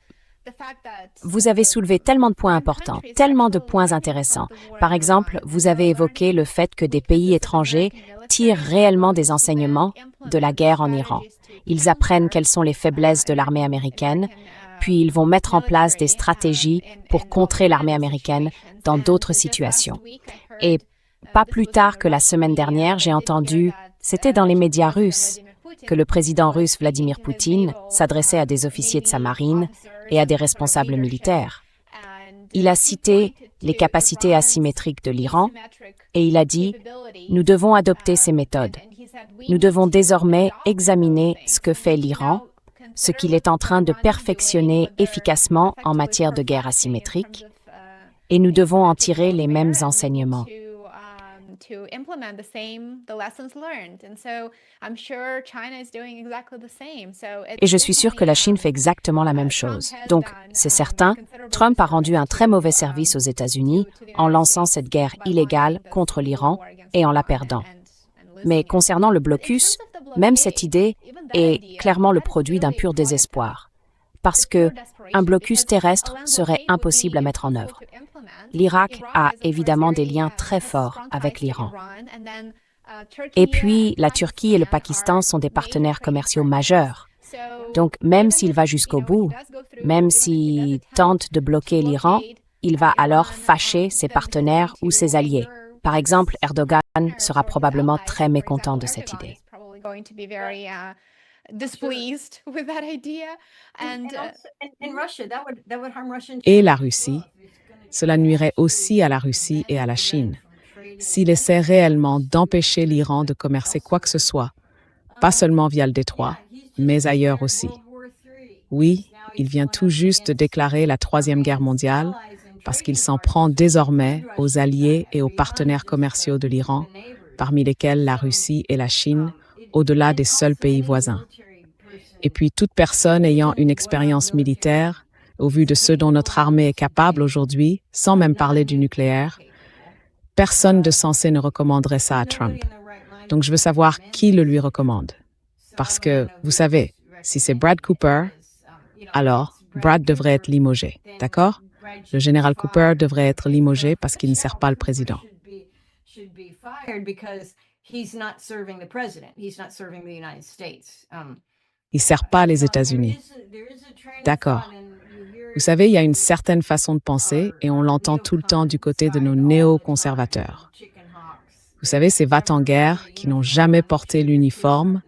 the fact that vous avez soulevé tellement de points importants, tellement de points intéressants. Par exemple, vous avez évoqué le fait que des pays étrangers tirent réellement des enseignements de la guerre en Iran. Ils apprennent quelles sont les faiblesses de l'armée américaine, puis ils vont mettre en place des stratégies pour contrer l'armée américaine dans d'autres situations. Et pas plus tard que la semaine dernière, j'ai entendu, c'était dans les médias russes, que le président russe Vladimir Poutine s'adressait à des officiers de sa marine et à des responsables militaires. Il a cité les capacités asymétriques de l'Iran et il a dit « Nous devons adopter ces méthodes. Nous devons désormais examiner ce que fait l'Iran, ce qu'il est en train de perfectionner efficacement en matière de guerre asymétrique, et nous devons en tirer les mêmes enseignements. » Et je suis sûre que la Chine fait exactement la même chose. Donc, c'est certain, Trump a rendu un très mauvais service aux États-Unis en lançant cette guerre illégale contre l'Iran et en la perdant. Mais concernant le blocus, même cette idée est clairement le produit d'un pur désespoir, parce que un blocus terrestre serait impossible à mettre en œuvre. L'Irak a évidemment des liens très forts avec l'Iran. Et puis, la Turquie et le Pakistan sont des partenaires commerciaux majeurs. Donc, même s'il va jusqu'au bout, même s'il tente de bloquer l'Iran, il va alors fâcher ses partenaires ou ses alliés. Par exemple, Erdogan sera probablement très mécontent de cette idée. Et la Russie, cela nuirait aussi à la Russie et à la Chine. S'il essaie réellement d'empêcher l'Iran de commercer quoi que ce soit, pas seulement via le détroit, mais ailleurs aussi. Oui, il vient tout juste de déclarer la Troisième Guerre mondiale parce qu'il s'en prend désormais aux alliés et aux partenaires commerciaux de l'Iran, parmi lesquels la Russie et la Chine, au-delà des seuls pays voisins. Et puis toute personne ayant une expérience militaire, au vu de ce dont notre armée est capable aujourd'hui, sans même parler du nucléaire, personne de sensé ne recommanderait ça à Trump. Donc je veux savoir qui le lui recommande. Parce que, vous savez, si c'est Brad Cooper, alors Brad devrait être limogé, d'accord? Le général Cooper devrait être limogé parce qu'il ne sert pas le président. Il ne sert pas les États-Unis. D'accord. Vous savez, il y a une certaine façon de penser et on l'entend tout le temps du côté de nos néo-conservateurs. Vous savez, ces va-t-en-guerre qui n'ont jamais porté l'uniforme,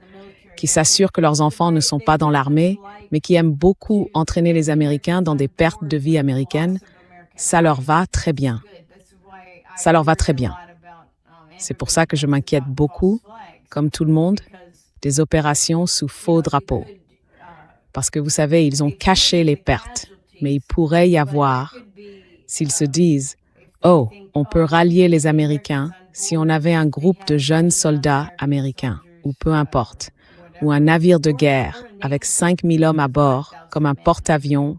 qui s'assurent que leurs enfants ne sont pas dans l'armée, mais qui aiment beaucoup entraîner les Américains dans des pertes de vie américaines, ça leur va très bien. Ça leur va très bien. C'est pour ça que je m'inquiète beaucoup, comme tout le monde, des opérations sous faux drapeau. Parce que vous savez, ils ont caché les pertes, mais il pourrait y avoir S'ils se disent « Oh, on peut rallier les Américains si on avait un groupe de jeunes soldats américains, ou peu importe, ou un navire de guerre avec 5000 hommes à bord, comme un porte-avions,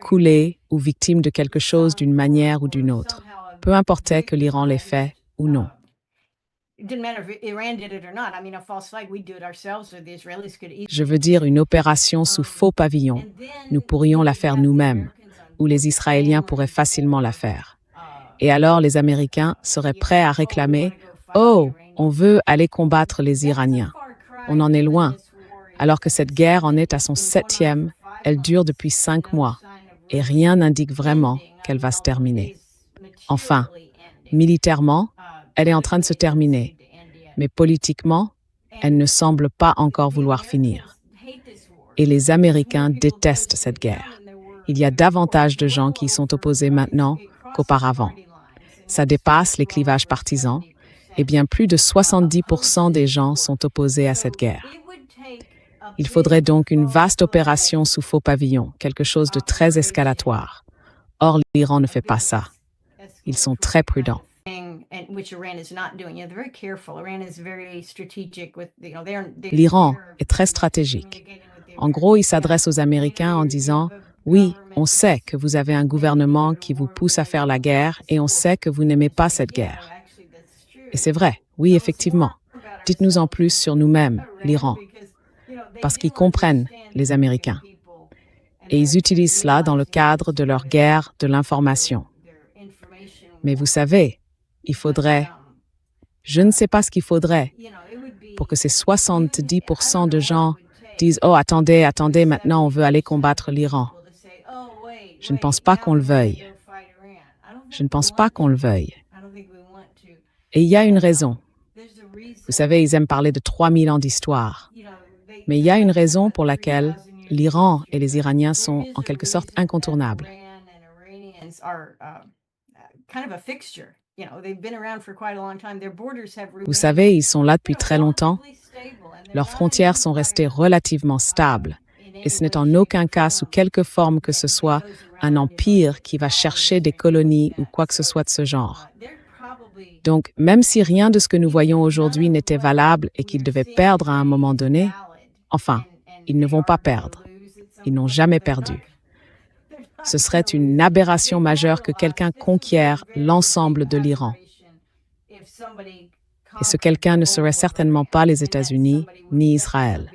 coulé ou victime de quelque chose d'une manière ou d'une autre. Peu importait que l'Iran l'ait fait ou non. » Je veux dire une opération sous faux pavillon. Nous pourrions la faire nous-mêmes, ou les Israéliens pourraient facilement la faire. Et alors les Américains seraient prêts à réclamer « Oh, on veut aller combattre les Iraniens. » On en est loin. Alors que cette guerre en est à son 7e, elle dure depuis 5 mois, et rien n'indique vraiment qu'elle va se terminer. Enfin, militairement, elle est en train de se terminer, mais politiquement, elle ne semble pas encore vouloir finir. Et les Américains détestent cette guerre. Il y a davantage de gens qui y sont opposés maintenant qu'auparavant. Ça dépasse les clivages partisans, et bien plus de 70% des gens sont opposés à cette guerre. Il faudrait donc une vaste opération sous faux pavillon, quelque chose de très escalatoire. Or, l'Iran ne fait pas ça. Ils sont très prudents. L'Iran est très stratégique. En gros, il s'adresse aux Américains en disant « Oui, on sait que vous avez un gouvernement qui vous pousse à faire la guerre et on sait que vous n'aimez pas cette guerre. » Et c'est vrai, oui, effectivement. Dites-nous en plus sur nous-mêmes, l'Iran. Parce qu'ils comprennent les Américains. Et ils utilisent cela dans le cadre de leur guerre de l'information. Mais vous savez, il faudrait, je ne sais pas ce qu'il faudrait, pour que ces 70% de gens disent « Oh, attendez, maintenant on veut aller combattre l'Iran. » Je ne pense pas qu'on le veuille. Je ne pense pas qu'on le veuille. Et il y a une raison. Vous savez, ils aiment parler de 3000 ans d'histoire. Mais il y a une raison pour laquelle l'Iran et les Iraniens sont en quelque sorte incontournables. Vous savez, ils sont là depuis très longtemps. Leurs frontières sont restées relativement stables. Et ce n'est en aucun cas, sous quelque forme que ce soit, un empire qui va chercher des colonies ou quoi que ce soit de ce genre. Donc, même si rien de ce que nous voyons aujourd'hui n'était valable et qu'ils devaient perdre à un moment donné, enfin, ils ne vont pas perdre. Ils n'ont jamais perdu. Ce serait une aberration majeure que quelqu'un conquiert l'ensemble de l'Iran. Et ce quelqu'un ne serait certainement pas les États-Unis ni Israël.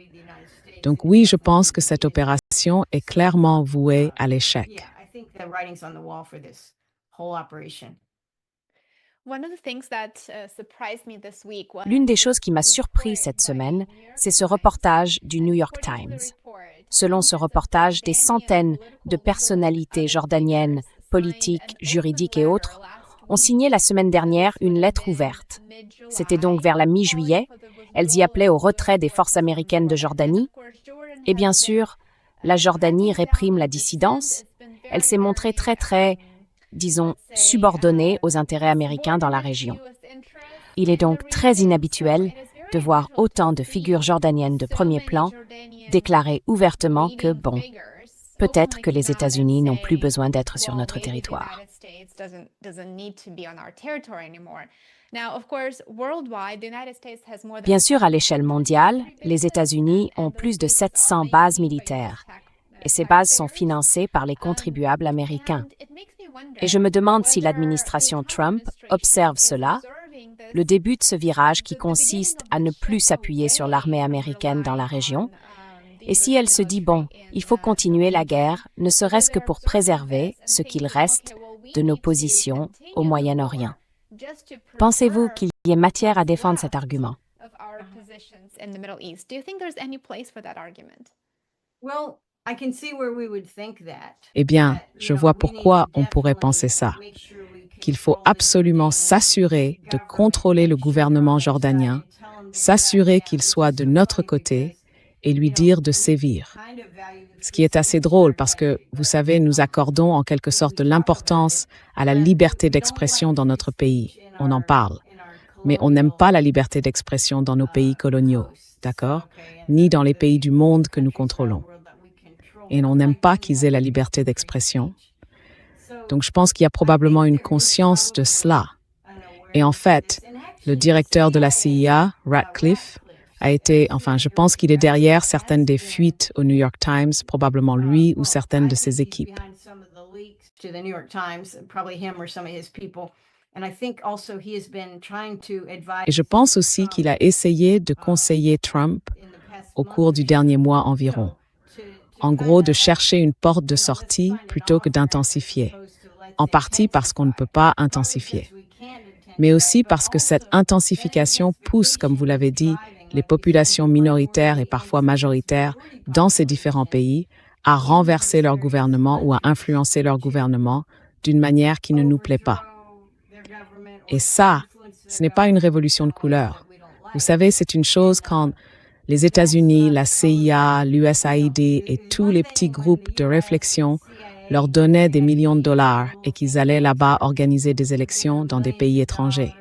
Donc oui, je pense que cette opération est clairement vouée à l'échec. L'une des choses qui m'a surpris cette semaine, c'est ce reportage du New York Times. Selon ce reportage, des centaines de personnalités jordaniennes, politiques, juridiques et autres, ont signé la semaine dernière une lettre ouverte. C'était donc vers la mi-juillet. Elles y appelaient au retrait des forces américaines de Jordanie. Et bien sûr, la Jordanie réprime la dissidence. Elle s'est montrée très, disons, subordonnée aux intérêts américains dans la région. Il est donc très inhabituel de voir autant de figures jordaniennes de premier plan déclarer ouvertement que, bon, peut-être que les États-Unis n'ont plus besoin d'être sur notre territoire. Bien sûr, à l'échelle mondiale, les États-Unis ont plus de 700 bases militaires, et ces bases sont financées par les contribuables américains. Et je me demande si l'administration Trump observe cela, le début de ce virage qui consiste à ne plus s'appuyer sur l'armée américaine dans la région, et si elle se dit, bon, il faut continuer la guerre, ne serait-ce que pour préserver ce qu'il reste de nos positions au Moyen-Orient. Pensez-vous qu'il y ait matière à défendre cet argument? Eh bien, je vois pourquoi on pourrait penser ça. Qu'il faut absolument s'assurer de contrôler le gouvernement jordanien, s'assurer qu'il soit de notre côté et lui dire de sévir. Ce qui est assez drôle parce que, vous savez, nous accordons en quelque sorte de l'importance à la liberté d'expression dans notre pays. On en parle. Mais on n'aime pas la liberté d'expression dans nos pays coloniaux, d'accord? Ni dans les pays du monde que nous contrôlons. Et on n'aime pas qu'ils aient la liberté d'expression. Donc je pense qu'il y a probablement une conscience de cela. Et en fait, le directeur de la CIA, Ratcliffe, je pense qu'il est derrière certaines des fuites au New York Times, probablement lui ou certaines de ses équipes. Et je pense aussi qu'il a essayé de conseiller Trump au cours du dernier mois environ. En gros, de chercher une porte de sortie plutôt que d'intensifier. En partie parce qu'on ne peut pas intensifier. Mais aussi parce que cette intensification pousse, comme vous l'avez dit, les populations minoritaires et parfois majoritaires dans ces différents pays à renverser leur gouvernement ou à influencer leur gouvernement d'une manière qui ne nous plaît pas. Et ça, ce n'est pas une révolution de couleur. Vous savez, c'est une chose quand les États-Unis, la CIA, l'USAID et tous les petits groupes de réflexion leur donnaient des millions de dollars et qu'ils allaient là-bas organiser des élections dans des pays étrangers.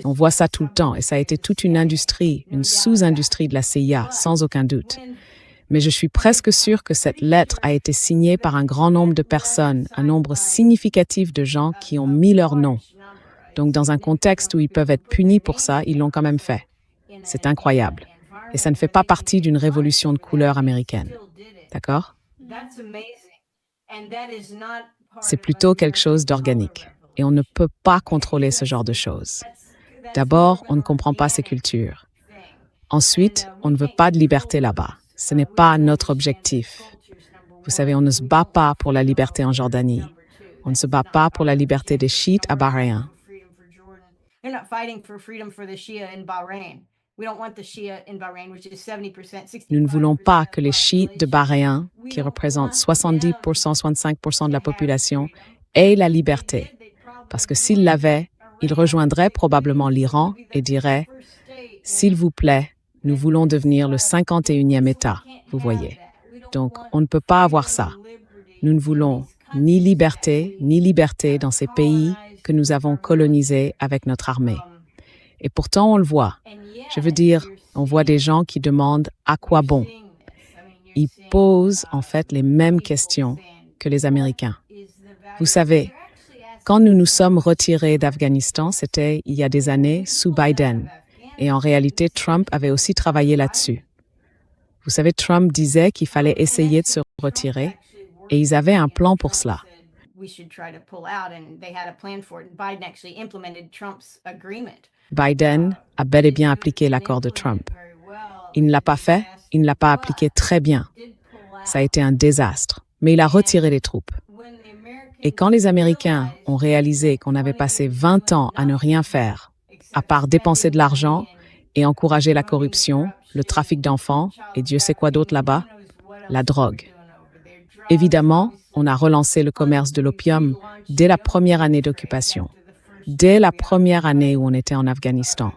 On voit ça tout le temps et ça a été toute une industrie, une sous-industrie de la CIA, sans aucun doute. Mais je suis presque sûre que cette lettre a été signée par un grand nombre de personnes, un nombre significatif de gens qui ont mis leur nom. Donc dans un contexte où ils peuvent être punis pour ça, ils l'ont quand même fait. C'est incroyable. Et ça ne fait pas partie d'une révolution de couleur américaine. D'accord? C'est plutôt quelque chose d'organique. Et on ne peut pas contrôler ce genre de choses. D'abord, on ne comprend pas ces cultures. Ensuite, on ne veut pas de liberté là-bas. Ce n'est pas notre objectif. Vous savez, on ne se bat pas pour la liberté en Jordanie. On ne se bat pas pour la liberté des chiites à Bahreïn. Nous ne voulons pas que les chiites de Bahreïn, qui représentent 70%, 65% de la population, aient la liberté. Parce que s'ils l'avaient, ils rejoindraient probablement l'Iran et diraient « S'il vous plaît, nous voulons devenir le 51e État, vous voyez. » Donc, on ne peut pas avoir ça. Nous ne voulons ni liberté dans ces pays que nous avons colonisés avec notre armée. Et pourtant, on le voit. Je veux dire, on voit des gens qui demandent « à quoi bon ?» Ils posent en fait les mêmes questions que les Américains. Vous savez, quand nous nous sommes retirés d'Afghanistan, c'était il y a des années sous Biden. Et en réalité, Trump avait aussi travaillé là-dessus. Vous savez, Trump disait qu'il fallait essayer de se retirer et ils avaient un plan pour cela. Biden a bel et bien appliqué l'accord de Trump. Il ne l'a pas fait, il ne l'a pas appliqué très bien. Ça a été un désastre, mais il a retiré les troupes. Et quand les Américains ont réalisé qu'on avait passé 20 ans à ne rien faire, à part dépenser de l'argent et encourager la corruption, le trafic d'enfants et Dieu sait quoi d'autre là-bas, la drogue. Évidemment, on a relancé le commerce de l'opium dès la première année d'occupation, dès la première année où on était en Afghanistan.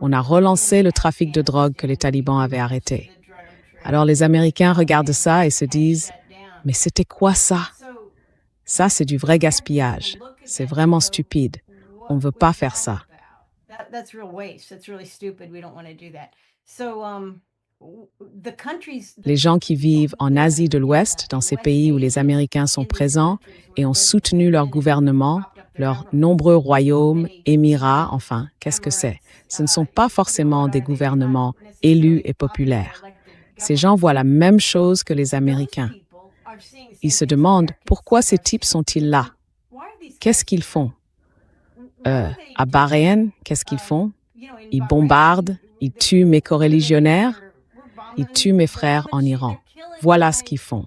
On a relancé le trafic de drogue que les talibans avaient arrêté. Alors les Américains regardent ça et se disent « Mais c'était quoi ça? Ça, c'est du vrai gaspillage. C'est vraiment stupide. On ne veut pas faire ça. » Les gens qui vivent en Asie de l'Ouest, dans ces pays où les Américains sont présents et ont soutenu leur gouvernement, leurs nombreux royaumes, émirats, enfin, qu'est-ce que c'est? Ce ne sont pas forcément des gouvernements élus et populaires. Ces gens voient la même chose que les Américains. Ils se demandent pourquoi ces types sont-ils là? Qu'est-ce qu'ils font? À Bahreïn, qu'est-ce qu'ils font? Ils bombardent, ils tuent mes coreligionnaires, ils tuent mes frères en Iran. Voilà ce qu'ils font.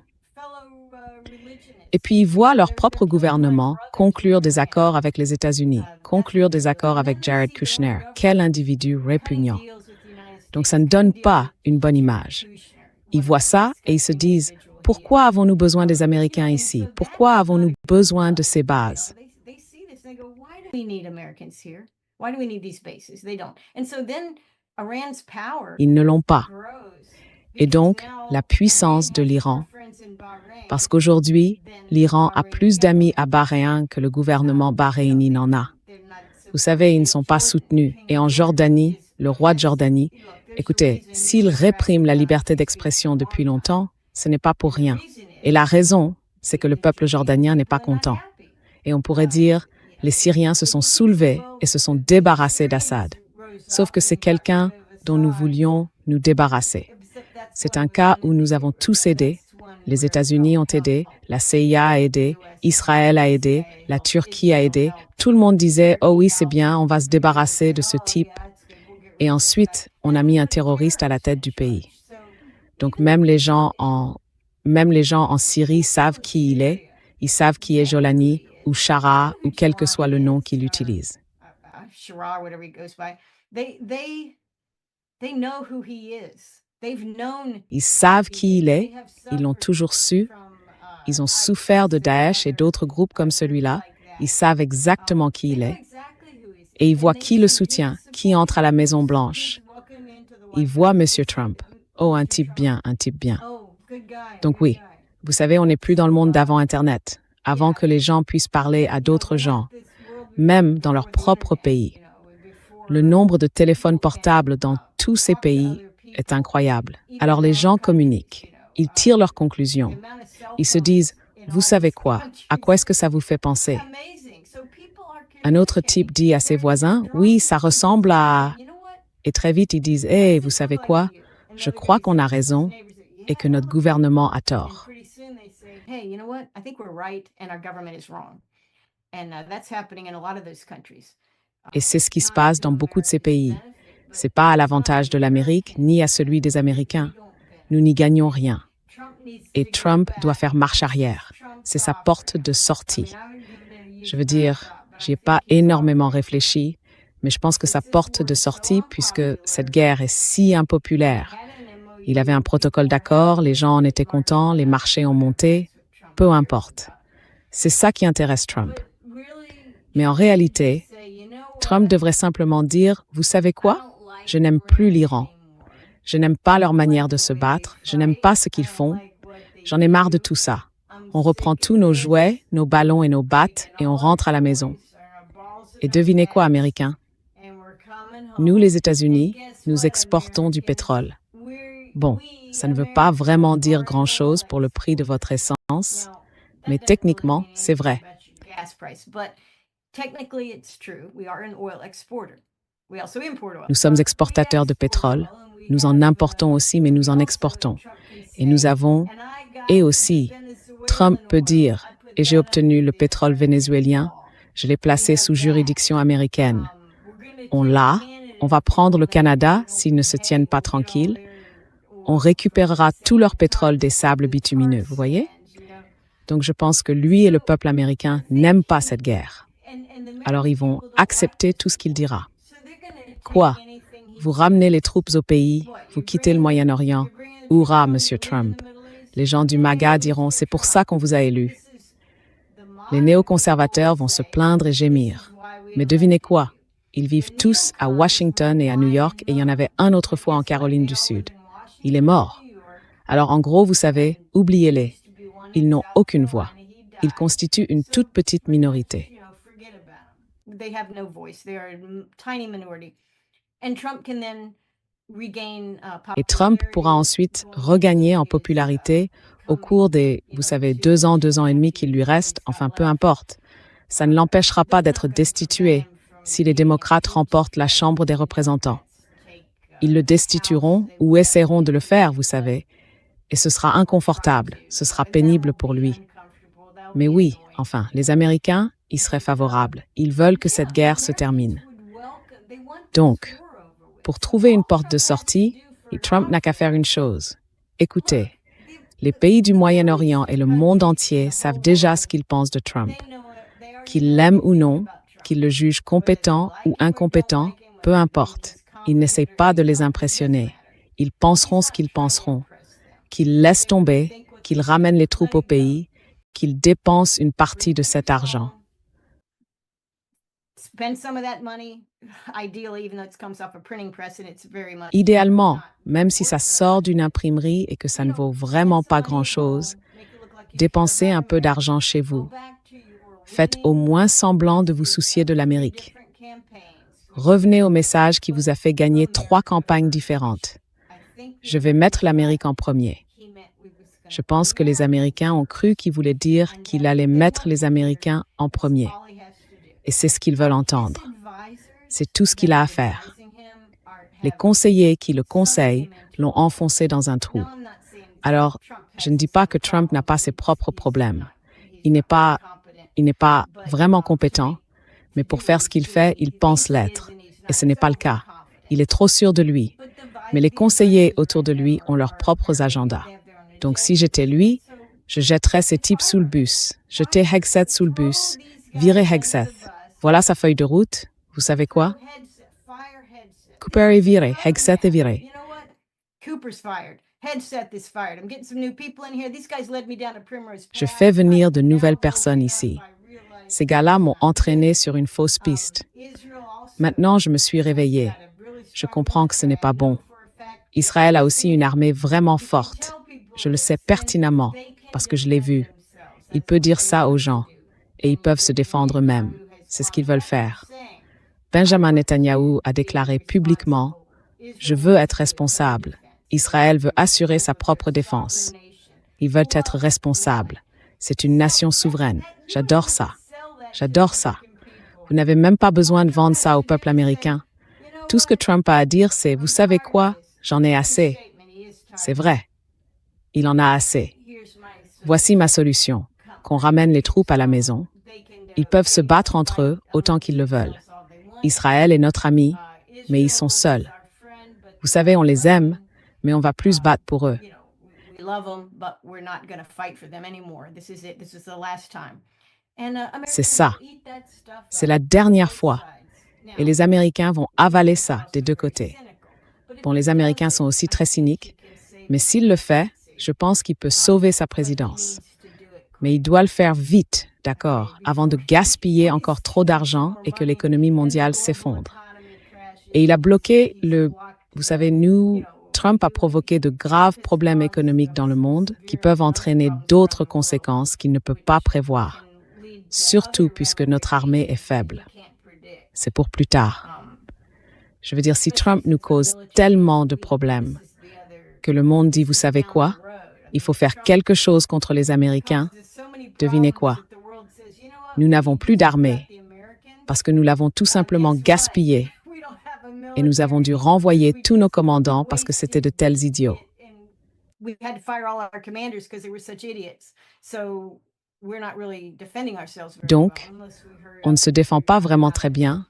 Et puis ils voient leur propre gouvernement conclure des accords avec les États-Unis, conclure des accords avec Jared Kushner. Quel individu répugnant. Donc ça ne donne pas une bonne image. Ils voient ça et ils se disent « Pourquoi avons-nous besoin des Américains ici? Pourquoi avons-nous besoin de ces bases? » Ils ne l'ont pas. Et donc, la puissance de l'Iran. Parce qu'aujourd'hui, l'Iran a plus d'amis à Bahreïn que le gouvernement bahreïnien n'en a. Vous savez, ils ne sont pas soutenus. Et en Jordanie, le roi de Jordanie, Écoutez, s'ils répriment la liberté d'expression depuis longtemps, ce n'est pas pour rien. Et la raison, c'est que le peuple jordanien n'est pas content. Et on pourrait dire, les Syriens se sont soulevés et se sont débarrassés d'Assad. Sauf que c'est quelqu'un dont nous voulions nous débarrasser. C'est un cas où nous avons tous aidé. Les États-Unis ont aidé, la CIA a aidé, Israël a aidé, la Turquie a aidé. Tout le monde disait « Oh oui, c'est bien, on va se débarrasser de ce type ». Et ensuite, on a mis un terroriste à la tête du pays. Donc même les gens en Syrie savent qui il est. Ils savent qui est Jolani ou Shara ou quel que soit le nom qu'il utilise. Ils savent qui il est, ils l'ont toujours su, ils ont souffert de Daesh et d'autres groupes comme celui-là, ils savent exactement qui il est, et ils voient qui le soutient, qui entre à la Maison-Blanche. Ils voient M. Trump. Oh, un type bien, un type bien. Donc oui, vous savez, on n'est plus dans le monde d'avant Internet, avant que les gens puissent parler à d'autres gens, même dans leur propre pays. Le nombre de téléphones portables dans tous ces pays est incroyable. Alors les gens communiquent, ils tirent leurs conclusions. Ils se disent, vous savez quoi, à quoi est-ce que ça vous fait penser? Un autre type dit à ses voisins, oui, ça ressemble à... Et très vite ils disent, hey, vous savez quoi, je crois qu'on a raison et que notre gouvernement a tort. Et c'est ce qui se passe dans beaucoup de ces pays. C'est pas à l'avantage de l'Amérique ni à celui des Américains. Nous n'y gagnons rien. Et Trump doit faire marche arrière. C'est sa porte de sortie. Je veux dire, j'y ai pas énormément réfléchi, mais je pense que sa porte de sortie, puisque cette guerre est si impopulaire. Il avait un protocole d'accord, les gens en étaient contents, les marchés ont monté, peu importe. C'est ça qui intéresse Trump. Mais en réalité, Trump devrait simplement dire, vous savez quoi? Je n'aime plus l'Iran. Je n'aime pas leur manière de se battre, je n'aime pas ce qu'ils font. J'en ai marre de tout ça. On reprend tous nos jouets, nos ballons et nos battes et on rentre à la maison. Et devinez quoi, Américains? Nous, les États-Unis, nous exportons du pétrole. Bon, ça ne veut pas vraiment dire grand-chose pour le prix de votre essence, mais techniquement, c'est vrai. Nous sommes exportateurs de pétrole. Nous en importons aussi, mais nous en exportons. Et nous avons, et aussi, Trump peut dire, et j'ai obtenu le pétrole vénézuélien, je l'ai placé sous juridiction américaine. On l'a, on va prendre le Canada s'ils ne se tiennent pas tranquilles. On récupérera tout leur pétrole des sables bitumineux, vous voyez? Donc je pense que lui et le peuple américain n'aiment pas cette guerre. Alors ils vont accepter tout ce qu'il dira. Quoi? Vous ramenez les troupes au pays, vous quittez le Moyen-Orient. Hurrah, Monsieur Trump. Les gens du MAGA diront, c'est pour ça qu'on vous a élu. Les néoconservateurs vont se plaindre et gémir. Mais devinez quoi? Ils vivent tous à Washington et à New York et il y en avait un autre fois en Caroline du Sud. Il est mort. Alors en gros, vous savez, oubliez-les. Ils n'ont aucune voix. Ils constituent une toute petite minorité. Et Trump pourra ensuite regagner en popularité au cours des, vous savez, 2 ans et demi qu'il lui reste, enfin peu importe. Ça ne l'empêchera pas d'être destitué si les démocrates remportent la Chambre des représentants. Ils le destitueront ou essaieront de le faire, vous savez. Et ce sera inconfortable, ce sera pénible pour lui. Mais oui, enfin, les Américains y seraient favorables. Ils veulent que cette guerre se termine. Donc, pour trouver une porte de sortie, Trump n'a qu'à faire une chose. Écoutez, les pays du Moyen-Orient et le monde entier savent déjà ce qu'ils pensent de Trump. Qu'ils l'aiment ou non, qu'ils le jugent compétent ou incompétent, peu importe. Ils n'essayent pas de les impressionner. Ils penseront ce qu'ils penseront. Qu'ils laissent tomber, qu'ils ramènent les troupes au pays, qu'ils dépensent une partie de cet argent. Idéalement, même si ça sort d'une imprimerie et que ça ne vaut vraiment pas grand-chose, dépensez un peu d'argent chez vous. Faites au moins semblant de vous soucier de l'Amérique. Revenez au message qui vous a fait gagner 3 campagnes différentes. Je vais mettre l'Amérique en premier. Je pense que les Américains ont cru qu'il voulait dire qu'il allait mettre les Américains en premier. Et c'est ce qu'ils veulent entendre. C'est tout ce qu'il a à faire. Les conseillers qui le conseillent l'ont enfoncé dans un trou. Alors, je ne dis pas que Trump n'a pas ses propres problèmes. Il n'est pas vraiment compétent, mais pour faire ce qu'il fait, il pense l'être. Et ce n'est pas le cas. Il est trop sûr de lui. Mais les conseillers autour de lui ont leurs propres agendas. Donc si j'étais lui, je jetterais ces types sous le bus. Jeter Hegseth sous le bus. Virer Hegseth. Voilà sa feuille de route. Vous savez quoi? Cooper est viré. Hegseth est viré. Je fais venir de nouvelles personnes ici. Ces gars-là m'ont entraîné sur une fausse piste. Maintenant, je me suis réveillée. Je comprends que ce n'est pas bon. Israël a aussi une armée vraiment forte. Je le sais pertinemment, parce que je l'ai vu. Il peut dire ça aux gens, et ils peuvent se défendre eux-mêmes. C'est ce qu'ils veulent faire. Benjamin Netanyahou a déclaré publiquement « Je veux être responsable. Israël veut assurer sa propre défense. Ils veulent être responsables. C'est une nation souveraine. J'adore ça. J'adore ça. Vous n'avez même pas besoin de vendre ça au peuple américain. Tout ce que Trump a à dire, c'est « Vous savez quoi? J'en ai assez. » C'est vrai. Il en a assez. Voici ma solution. Qu'on ramène les troupes à la maison. Ils peuvent se battre entre eux autant qu'ils le veulent. Israël est notre ami, mais ils sont seuls. Vous savez, on les aime, mais on va plus se battre pour eux. C'est ça. C'est la dernière fois. Et les Américains vont avaler ça des deux côtés. Bon, les Américains sont aussi très cyniques, mais s'il le fait, je pense qu'il peut sauver sa présidence. Mais il doit le faire vite, d'accord, avant de gaspiller encore trop d'argent et que l'économie mondiale s'effondre. Et il a bloqué vous savez, Trump a provoqué de graves problèmes économiques dans le monde qui peuvent entraîner d'autres conséquences qu'il ne peut pas prévoir, surtout puisque notre armée est faible. C'est pour plus tard. Je veux dire, si Trump nous cause tellement de problèmes que le monde dit, vous savez quoi? Il faut faire quelque chose contre les Américains. Devinez quoi? Nous n'avons plus d'armée parce que nous l'avons tout simplement gaspillée et nous avons dû renvoyer tous nos commandants parce que c'était de tels idiots. Donc, on ne se défend pas vraiment très bien,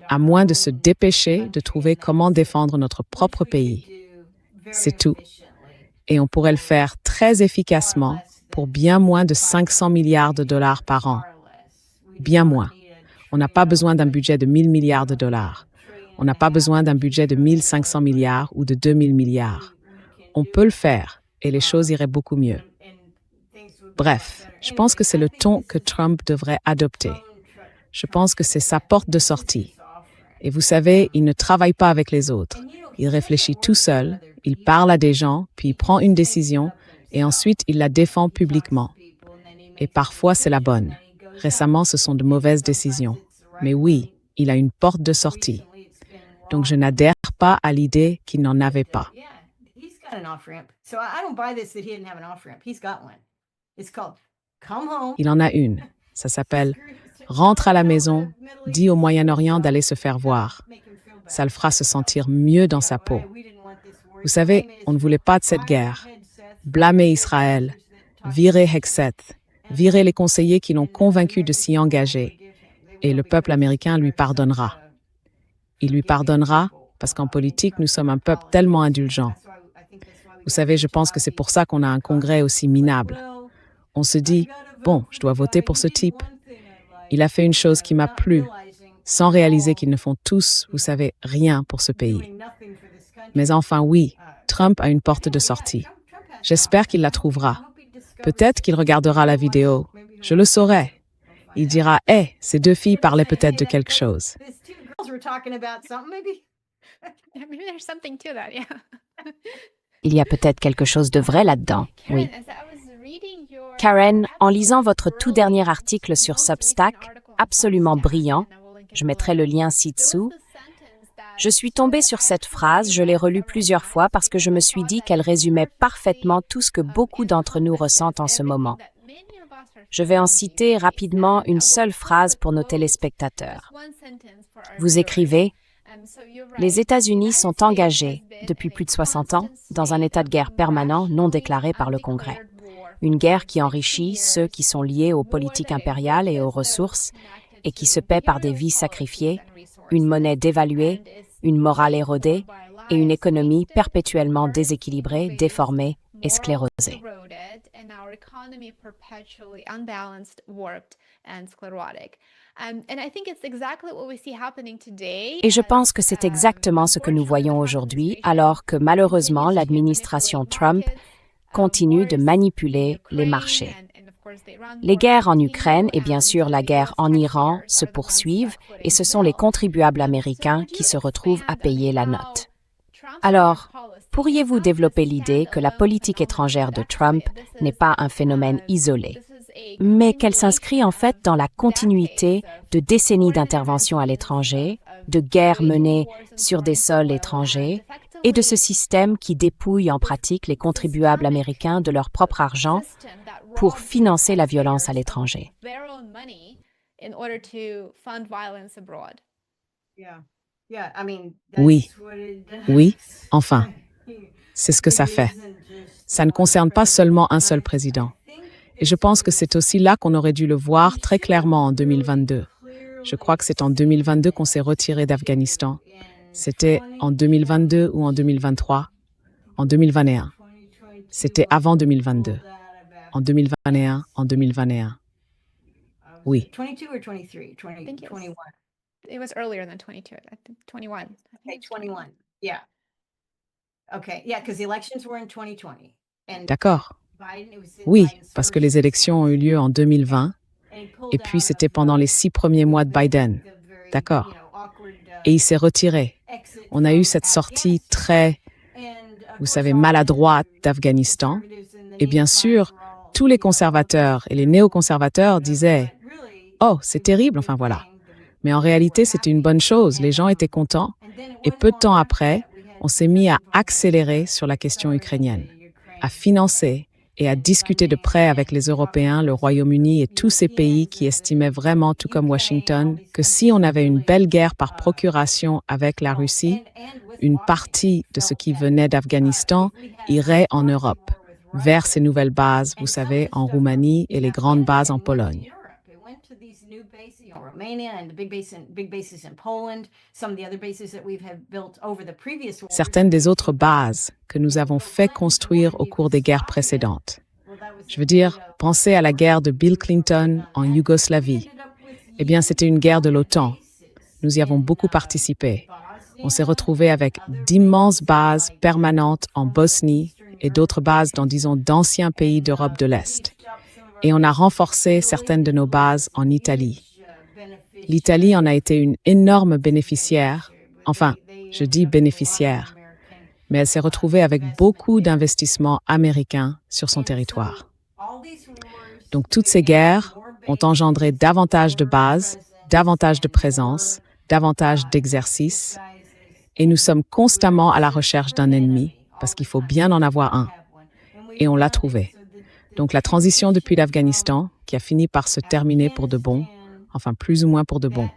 à moins de se dépêcher de trouver comment défendre notre propre pays. C'est tout. Et on pourrait le faire très efficacement pour bien moins de 500 milliards de dollars par an. Bien moins. On n'a pas besoin d'un budget de 1000 milliards de dollars. On n'a pas besoin d'un budget de 1500 milliards ou de 2000 milliards. On peut le faire et les choses iraient beaucoup mieux. Bref, je pense que c'est le ton que Trump devrait adopter. Je pense que c'est sa porte de sortie. Et vous savez, il ne travaille pas avec les autres. Il réfléchit tout seul, il parle à des gens, puis il prend une décision, et ensuite il la défend publiquement. Et parfois, c'est la bonne. Récemment, ce sont de mauvaises décisions. Mais oui, il a une porte de sortie. Donc, je n'adhère pas à l'idée qu'il n'en avait pas. Il en a une. Ça s'appelle « Rentre à la maison, dis au Moyen-Orient d'aller se faire voir ». Ça le fera se sentir mieux dans sa peau. Vous savez, on ne voulait pas de cette guerre. Blâmer Israël, virer Hegseth, virer les conseillers qui l'ont convaincu de s'y engager. Et le peuple américain lui pardonnera. Il lui pardonnera parce qu'en politique, nous sommes un peuple tellement indulgent. Vous savez, je pense que c'est pour ça qu'on a un Congrès aussi minable. On se dit, bon, je dois voter pour ce type. Il a fait une chose qui m'a plu, sans réaliser qu'ils ne font tous, vous savez, rien pour ce pays. Mais enfin, oui, Trump a une porte de sortie. J'espère qu'il la trouvera. Peut-être qu'il regardera la vidéo. Je le saurai. Il dira, « Hey, ces deux filles parlaient peut-être de quelque chose. » Maybe there's something to that, yeah. Il y a peut-être quelque chose de vrai là-dedans, oui. Karen, as I was reading your Karen, en lisant votre tout dernier article sur Substack, absolument brillant, je mettrai le lien ci-dessous, Je suis tombée sur cette phrase, je l'ai relue plusieurs fois parce que je me suis dit qu'elle résumait parfaitement tout ce que beaucoup d'entre nous ressentent en ce moment. Je vais en citer rapidement une seule phrase pour nos téléspectateurs. Vous écrivez « Les États-Unis sont engagés, depuis plus de 60 ans, dans un état de guerre permanent non déclaré par le Congrès. Une guerre qui enrichit ceux qui sont liés aux politiques impériales et aux ressources et qui se paie par des vies sacrifiées, une monnaie dévaluée, une morale érodée et une économie perpétuellement déséquilibrée, déformée et sclérosée. » Et je pense que c'est exactement ce que nous voyons aujourd'hui, alors que malheureusement l'administration Trump continue de manipuler les marchés. Les guerres en Ukraine et bien sûr la guerre en Iran se poursuivent et ce sont les contribuables américains qui se retrouvent à payer la note. Alors, pourriez-vous développer l'idée que la politique étrangère de Trump n'est pas un phénomène isolé, mais qu'elle s'inscrit en fait dans la continuité de décennies d'interventions à l'étranger, de guerres menées sur des sols étrangers et de ce système qui dépouille en pratique les contribuables américains de leur propre argent pour financer la violence à l'étranger. Oui, oui, enfin, c'est ce que ça fait. Ça ne concerne pas seulement un seul président. Et je pense que c'est aussi là qu'on aurait dû le voir très clairement en 2022. Je crois que c'est en 2022 qu'on s'est retiré d'Afghanistan. C'était en 2022 ou en 2023? En 2021. C'était avant 2022. En 2021, en 2021. Oui. 22 or 23? I 20, think 21. it was earlier than 22. I think 21. I think Okay, it's 21. 21. Yeah. Okay, yeah, because the elections were in 2020. And D'accord. Biden, it was in Oui, Biden's parce que first les élections ont eu lieu en 2020 and he pulled et puis out c'était of pendant les 6 premiers mois de Biden. D'accord. Et il s'est retiré. On a eu cette sortie très, vous savez, maladroite d'Afghanistan. Et bien sûr, tous les conservateurs et les néoconservateurs disaient « Oh, c'est terrible, enfin voilà ». Mais en réalité, c'était une bonne chose. Les gens étaient contents. Et peu de temps après, on s'est mis à accélérer sur la question ukrainienne, à financer et à discuter de près avec les Européens, le Royaume-Uni et tous ces pays qui estimaient vraiment, tout comme Washington, que si on avait une belle guerre par procuration avec la Russie, une partie de ce qui venait d'Afghanistan irait en Europe, vers ces nouvelles bases, vous savez, en Roumanie et les grandes bases en Pologne. Certaines des autres bases que nous avons fait construire au cours des guerres précédentes. Je veux dire, pensez à la guerre de Bill Clinton en Yougoslavie. Eh bien, c'était une guerre de l'OTAN. Nous y avons beaucoup participé. On s'est retrouvé avec d'immenses bases permanentes en Bosnie et d'autres bases dans, disons, d'anciens pays d'Europe de l'Est. Et on a renforcé certaines de nos bases en Italie. L'Italie en a été une énorme bénéficiaire. Enfin, je dis bénéficiaire, mais elle s'est retrouvée avec beaucoup d'investissements américains sur son territoire. Donc toutes ces guerres ont engendré davantage de bases, davantage de présence, davantage d'exercices, et nous sommes constamment à la recherche d'un ennemi, parce qu'il faut bien en avoir un. Et on l'a trouvé. Donc la transition depuis l'Afghanistan, qui a fini par se terminer pour de bon, enfin plus ou moins pour de bon.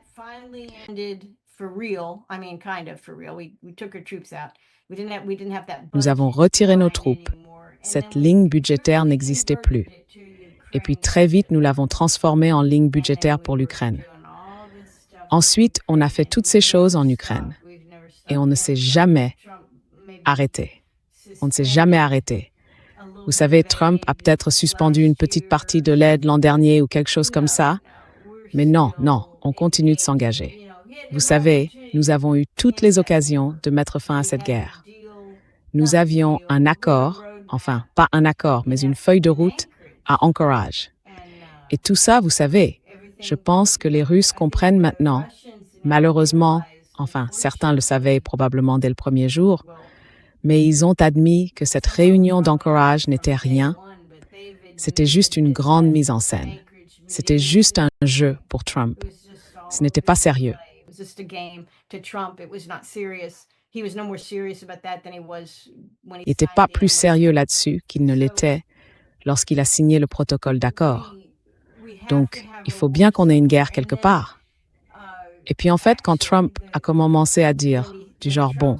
Nous avons retiré nos troupes. Cette ligne budgétaire n'existait plus. Et puis très vite, nous l'avons transformée en ligne budgétaire pour l'Ukraine. Ensuite, on a fait toutes ces choses en Ukraine. Et on ne s'est jamais arrêté. On ne s'est jamais arrêté. Vous savez, Trump a peut-être suspendu une petite partie de l'aide l'an dernier ou quelque chose comme ça. Mais non, on continue de s'engager. Vous savez, nous avons eu toutes les occasions de mettre fin à cette guerre. Nous avions un accord, enfin, pas un accord, mais une feuille de route à Anchorage. Et tout ça, vous savez, je pense que les Russes comprennent maintenant, malheureusement, enfin, certains le savaient probablement dès le premier jour, mais ils ont admis que cette réunion d'Anchorage n'était rien. C'était juste une grande mise en scène. C'était juste un jeu pour Trump. Ce n'était pas sérieux. was just a game to Trump. It was not serious. He was no more serious about that than he was when he Il n'était signed pas the plus NDA. sérieux là-dessus qu'il ne l'était lorsqu'il a signé le protocole d'accord. Donc, il faut bien qu'on ait une guerre quelque part. Et puis en fait, quand Trump a commencé à dire, du genre, bon,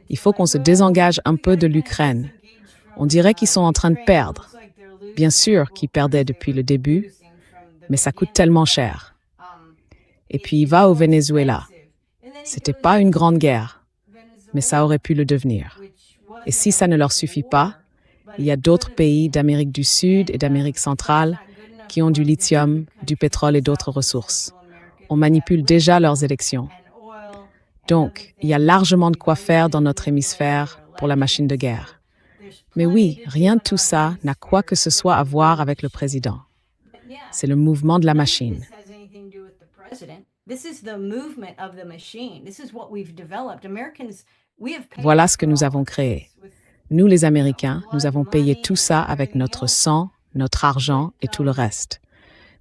il faut qu'on se désengage un peu de l'Ukraine, on dirait qu'ils sont en train de perdre. Bien sûr qu'ils perdaient depuis le début, mais ça coûte tellement cher. Et puis il va au Venezuela. C'était pas une grande guerre, mais ça aurait pu le devenir. Et si ça ne leur suffit pas, il y a d'autres pays d'Amérique du Sud et d'Amérique centrale qui ont du lithium, du pétrole et d'autres ressources. On manipule déjà leurs élections. Donc, il y a largement de quoi faire dans notre hémisphère pour la machine de guerre. Mais oui, rien de tout ça n'a quoi que ce soit à voir avec le président. C'est le mouvement de la machine. Voilà ce que nous avons créé. Nous, les Américains, nous avons payé tout ça avec notre sang, notre argent et tout le reste.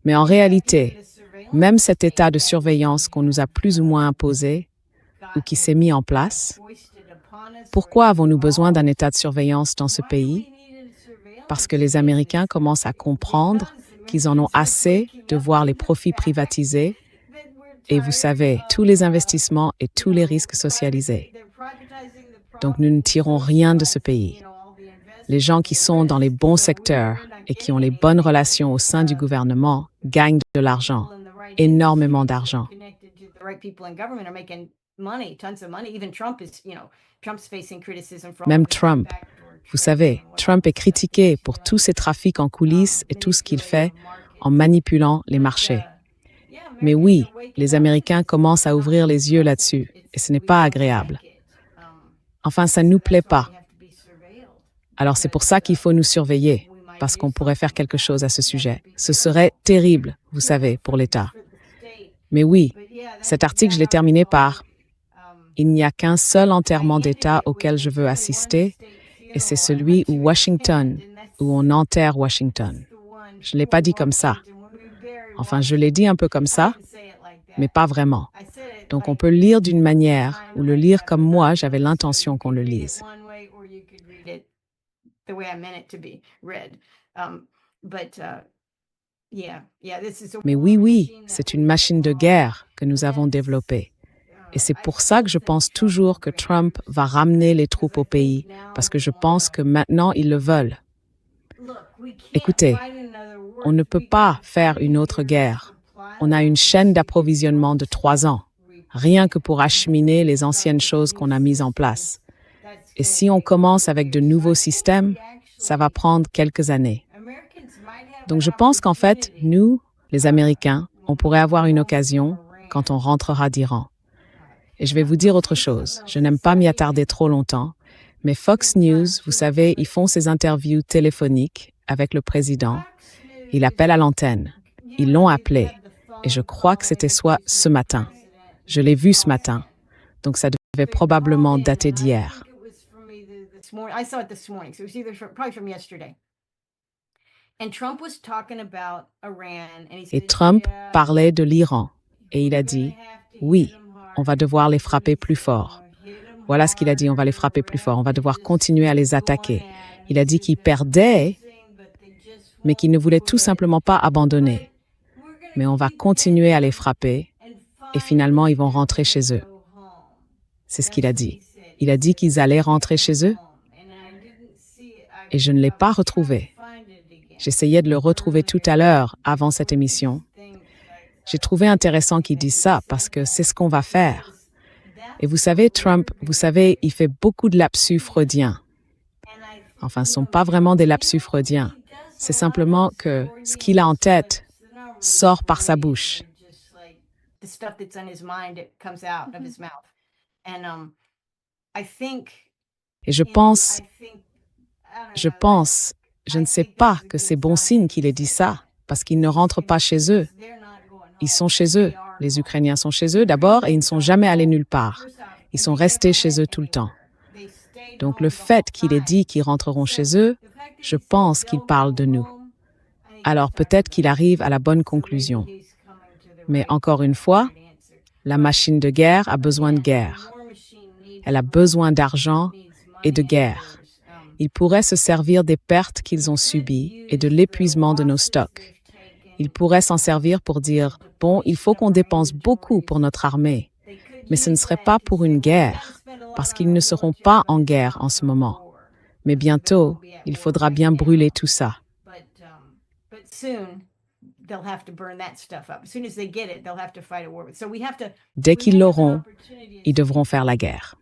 Mais en réalité, même cet état de surveillance qu'on nous a plus ou moins imposé ou qui s'est mis en place, pourquoi avons-nous besoin d'un état de surveillance dans ce pays? Parce que les Américains commencent à comprendre qu'ils en ont assez de voir les profits privatisés et, vous savez, tous les investissements et tous les risques socialisés. Donc nous ne tirons rien de ce pays. Les gens qui sont dans les bons secteurs et qui ont les bonnes relations au sein du gouvernement gagnent de l'argent, énormément d'argent. Même Trump, vous savez, Trump est critiqué pour tous ses trafics en coulisses et tout ce qu'il fait en manipulant les marchés. Mais oui, les Américains commencent à ouvrir les yeux là-dessus et ce n'est pas agréable. Enfin, ça ne nous plaît pas. Alors c'est pour ça qu'il faut nous surveiller, parce qu'on pourrait faire quelque chose à ce sujet. Ce serait terrible, vous savez, pour l'État. Mais oui, cet article, je l'ai terminé par « Il n'y a qu'un seul enterrement d'État auquel je veux assister, et c'est celui où Washington, où on enterre Washington. » Je ne l'ai pas dit comme ça. Enfin, je l'ai dit un peu comme ça, mais pas vraiment. Donc on peut le lire d'une manière ou le lire comme moi, j'avais l'intention qu'on le lise. Mais oui, c'est une machine de guerre que nous avons développée. Et c'est pour ça que je pense toujours que Trump va ramener les troupes au pays, parce que je pense que maintenant, ils le veulent. Écoutez, on ne peut pas faire une autre guerre. On a une chaîne d'approvisionnement de 3 ans, rien que pour acheminer les anciennes choses qu'on a mises en place. Et si on commence avec de nouveaux systèmes, ça va prendre quelques années. Donc je pense qu'en fait, nous, les Américains, on pourrait avoir une occasion quand on rentrera d'Iran. Et je vais vous dire autre chose, je n'aime pas m'y attarder trop longtemps, mais Fox News, vous savez, ils font ces interviews téléphoniques avec le président. Il appelle à l'antenne. Ils l'ont appelé. Et je crois que c'était soit ce matin. Je l'ai vu ce matin. Donc ça devait probablement dater d'hier. Et Trump parlait de l'Iran. Et il a dit, oui, on va devoir les frapper plus fort. Voilà ce qu'il a dit, on va les frapper plus fort. On va devoir continuer à les attaquer. Il a dit qu'ils perdaient, mais qu'ils ne voulaient tout simplement pas abandonner. Mais on va continuer à les frapper et finalement, ils vont rentrer chez eux. C'est ce qu'il a dit. Il a dit qu'ils allaient rentrer chez eux et je ne l'ai pas retrouvé. J'essayais de le retrouver tout à l'heure avant cette émission. J'ai trouvé intéressant qu'il dise ça parce que c'est ce qu'on va faire. Et vous savez, Trump, vous savez, il fait beaucoup de lapsus freudiens. Enfin, ce ne sont pas vraiment des lapsus freudiens. C'est simplement que ce qu'il a en tête sort par sa bouche. Et je pense, je ne sais pas que c'est bon signe qu'il ait dit ça, parce qu'ils ne rentrent pas chez eux. Ils sont chez eux. Les Ukrainiens sont chez eux d'abord et ils ne sont jamais allés nulle part. Ils sont restés chez eux tout le temps. Donc le fait qu'il ait dit qu'ils rentreront chez eux, je pense qu'il parle de nous. Alors peut-être qu'il arrive à la bonne conclusion. Mais encore une fois, La machine de guerre a besoin de guerre. Elle a besoin d'argent et de guerre. Ils pourraient se servir des pertes qu'ils ont subies et de l'épuisement de nos stocks. Ils pourraient s'en servir pour dire « Bon, il faut qu'on dépense beaucoup pour notre armée. » Mais ce ne serait pas pour une guerre, parce qu'ils ne seront pas en guerre en ce moment. Mais bientôt, il faudra bien brûler tout ça. Dès qu'ils l'auront, ils devront faire la guerre.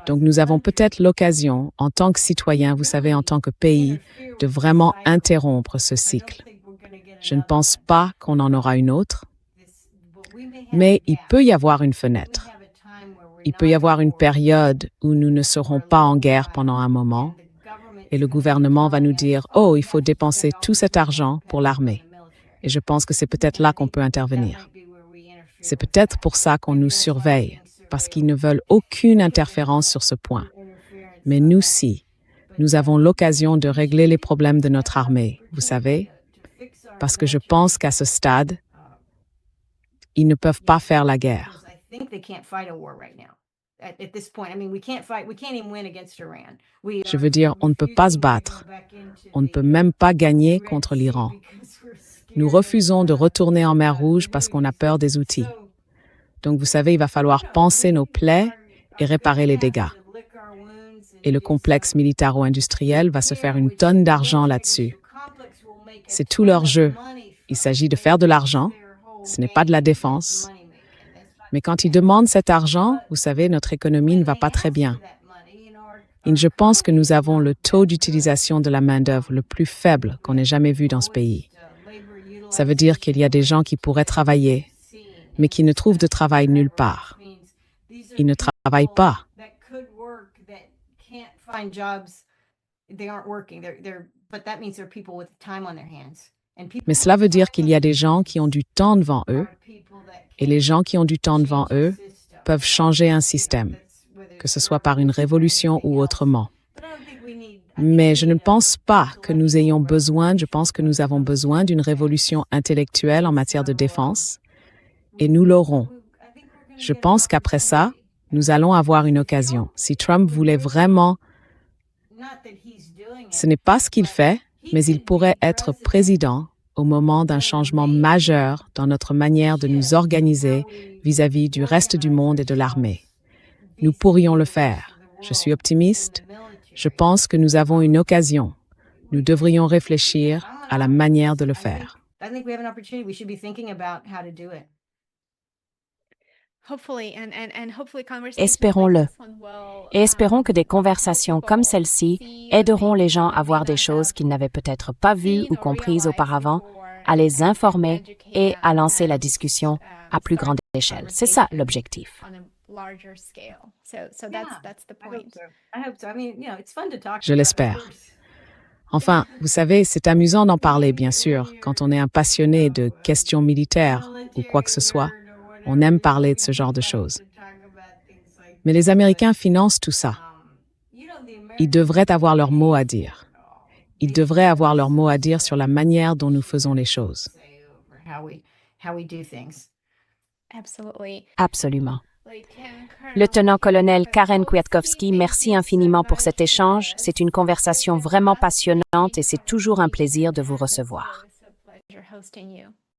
Donc nous avons peut-être l'occasion, en tant que citoyens, vous savez, en tant que pays, de vraiment interrompre ce cycle. Je ne pense pas qu'on en aura une autre, mais il peut y avoir une fenêtre. Il peut y avoir une période où nous ne serons pas en guerre pendant un moment, et le gouvernement va nous dire « Oh, il faut dépenser tout cet argent pour l'armée ». Et je pense que c'est peut-être là qu'on peut intervenir. C'est peut-être pour ça qu'on nous surveille, parce qu'ils ne veulent aucune interférence sur ce point. Mais nous, si, nous avons l'occasion de régler les problèmes de notre armée, vous savez, parce que je pense qu'à ce stade, ils ne peuvent pas faire la guerre. Je veux dire, on ne peut pas se battre. On ne peut même pas gagner contre l'Iran. Nous refusons de retourner en mer Rouge parce qu'on a peur des outils. Donc, vous savez, il va falloir panser nos plaies et réparer les dégâts. Et le complexe militaro-industriel va se faire une tonne d'argent là-dessus. C'est tout leur jeu. Il s'agit de faire de l'argent. Ce n'est pas de la défense. Mais quand ils demandent cet argent, vous savez, notre économie ne va pas très bien. Et je pense que nous avons le taux d'utilisation de la main-d'œuvre le plus faible qu'on ait jamais vu dans ce pays. Ça veut dire qu'il y a des gens qui pourraient travailler, mais qui ne trouvent de travail nulle part. Ils ne travaillent pas. Mais cela veut dire qu'il y a des gens qui ont du temps devant eux, et les gens qui ont du temps devant eux peuvent changer un système, que ce soit par une révolution ou autrement. Mais je ne pense pas que nous ayons besoin, je pense que nous avons besoin d'une révolution intellectuelle en matière de défense, et nous l'aurons. Je pense qu'après ça, nous allons avoir une occasion. Si Trump voulait vraiment, ce n'est pas ce qu'il fait, mais il pourrait être président au moment d'un changement majeur dans notre manière de nous organiser vis-à-vis du reste du monde et de l'armée. Nous pourrions le faire. Je suis optimiste. Je pense que nous avons une occasion. Nous devrions réfléchir à la manière de le faire. Espérons-le. Et espérons que des conversations comme celle-ci aideront les gens à voir des choses qu'ils n'avaient peut-être pas vues ou comprises auparavant, à les informer et à lancer la discussion à plus grande échelle. C'est ça l'objectif. Je l'espère. Enfin, vous savez, c'est amusant d'en parler, bien sûr, quand on est un passionné de questions militaires ou quoi que ce soit. On aime parler de ce genre de choses. Mais les Américains financent tout ça. Ils devraient avoir leur mot à dire. Ils devraient avoir leur mot à dire sur la manière dont nous faisons les choses. Absolument. Lieutenant-colonel Karen Kwiatkowski, merci infiniment pour cet échange. C'est une conversation vraiment passionnante et c'est toujours un plaisir de vous recevoir.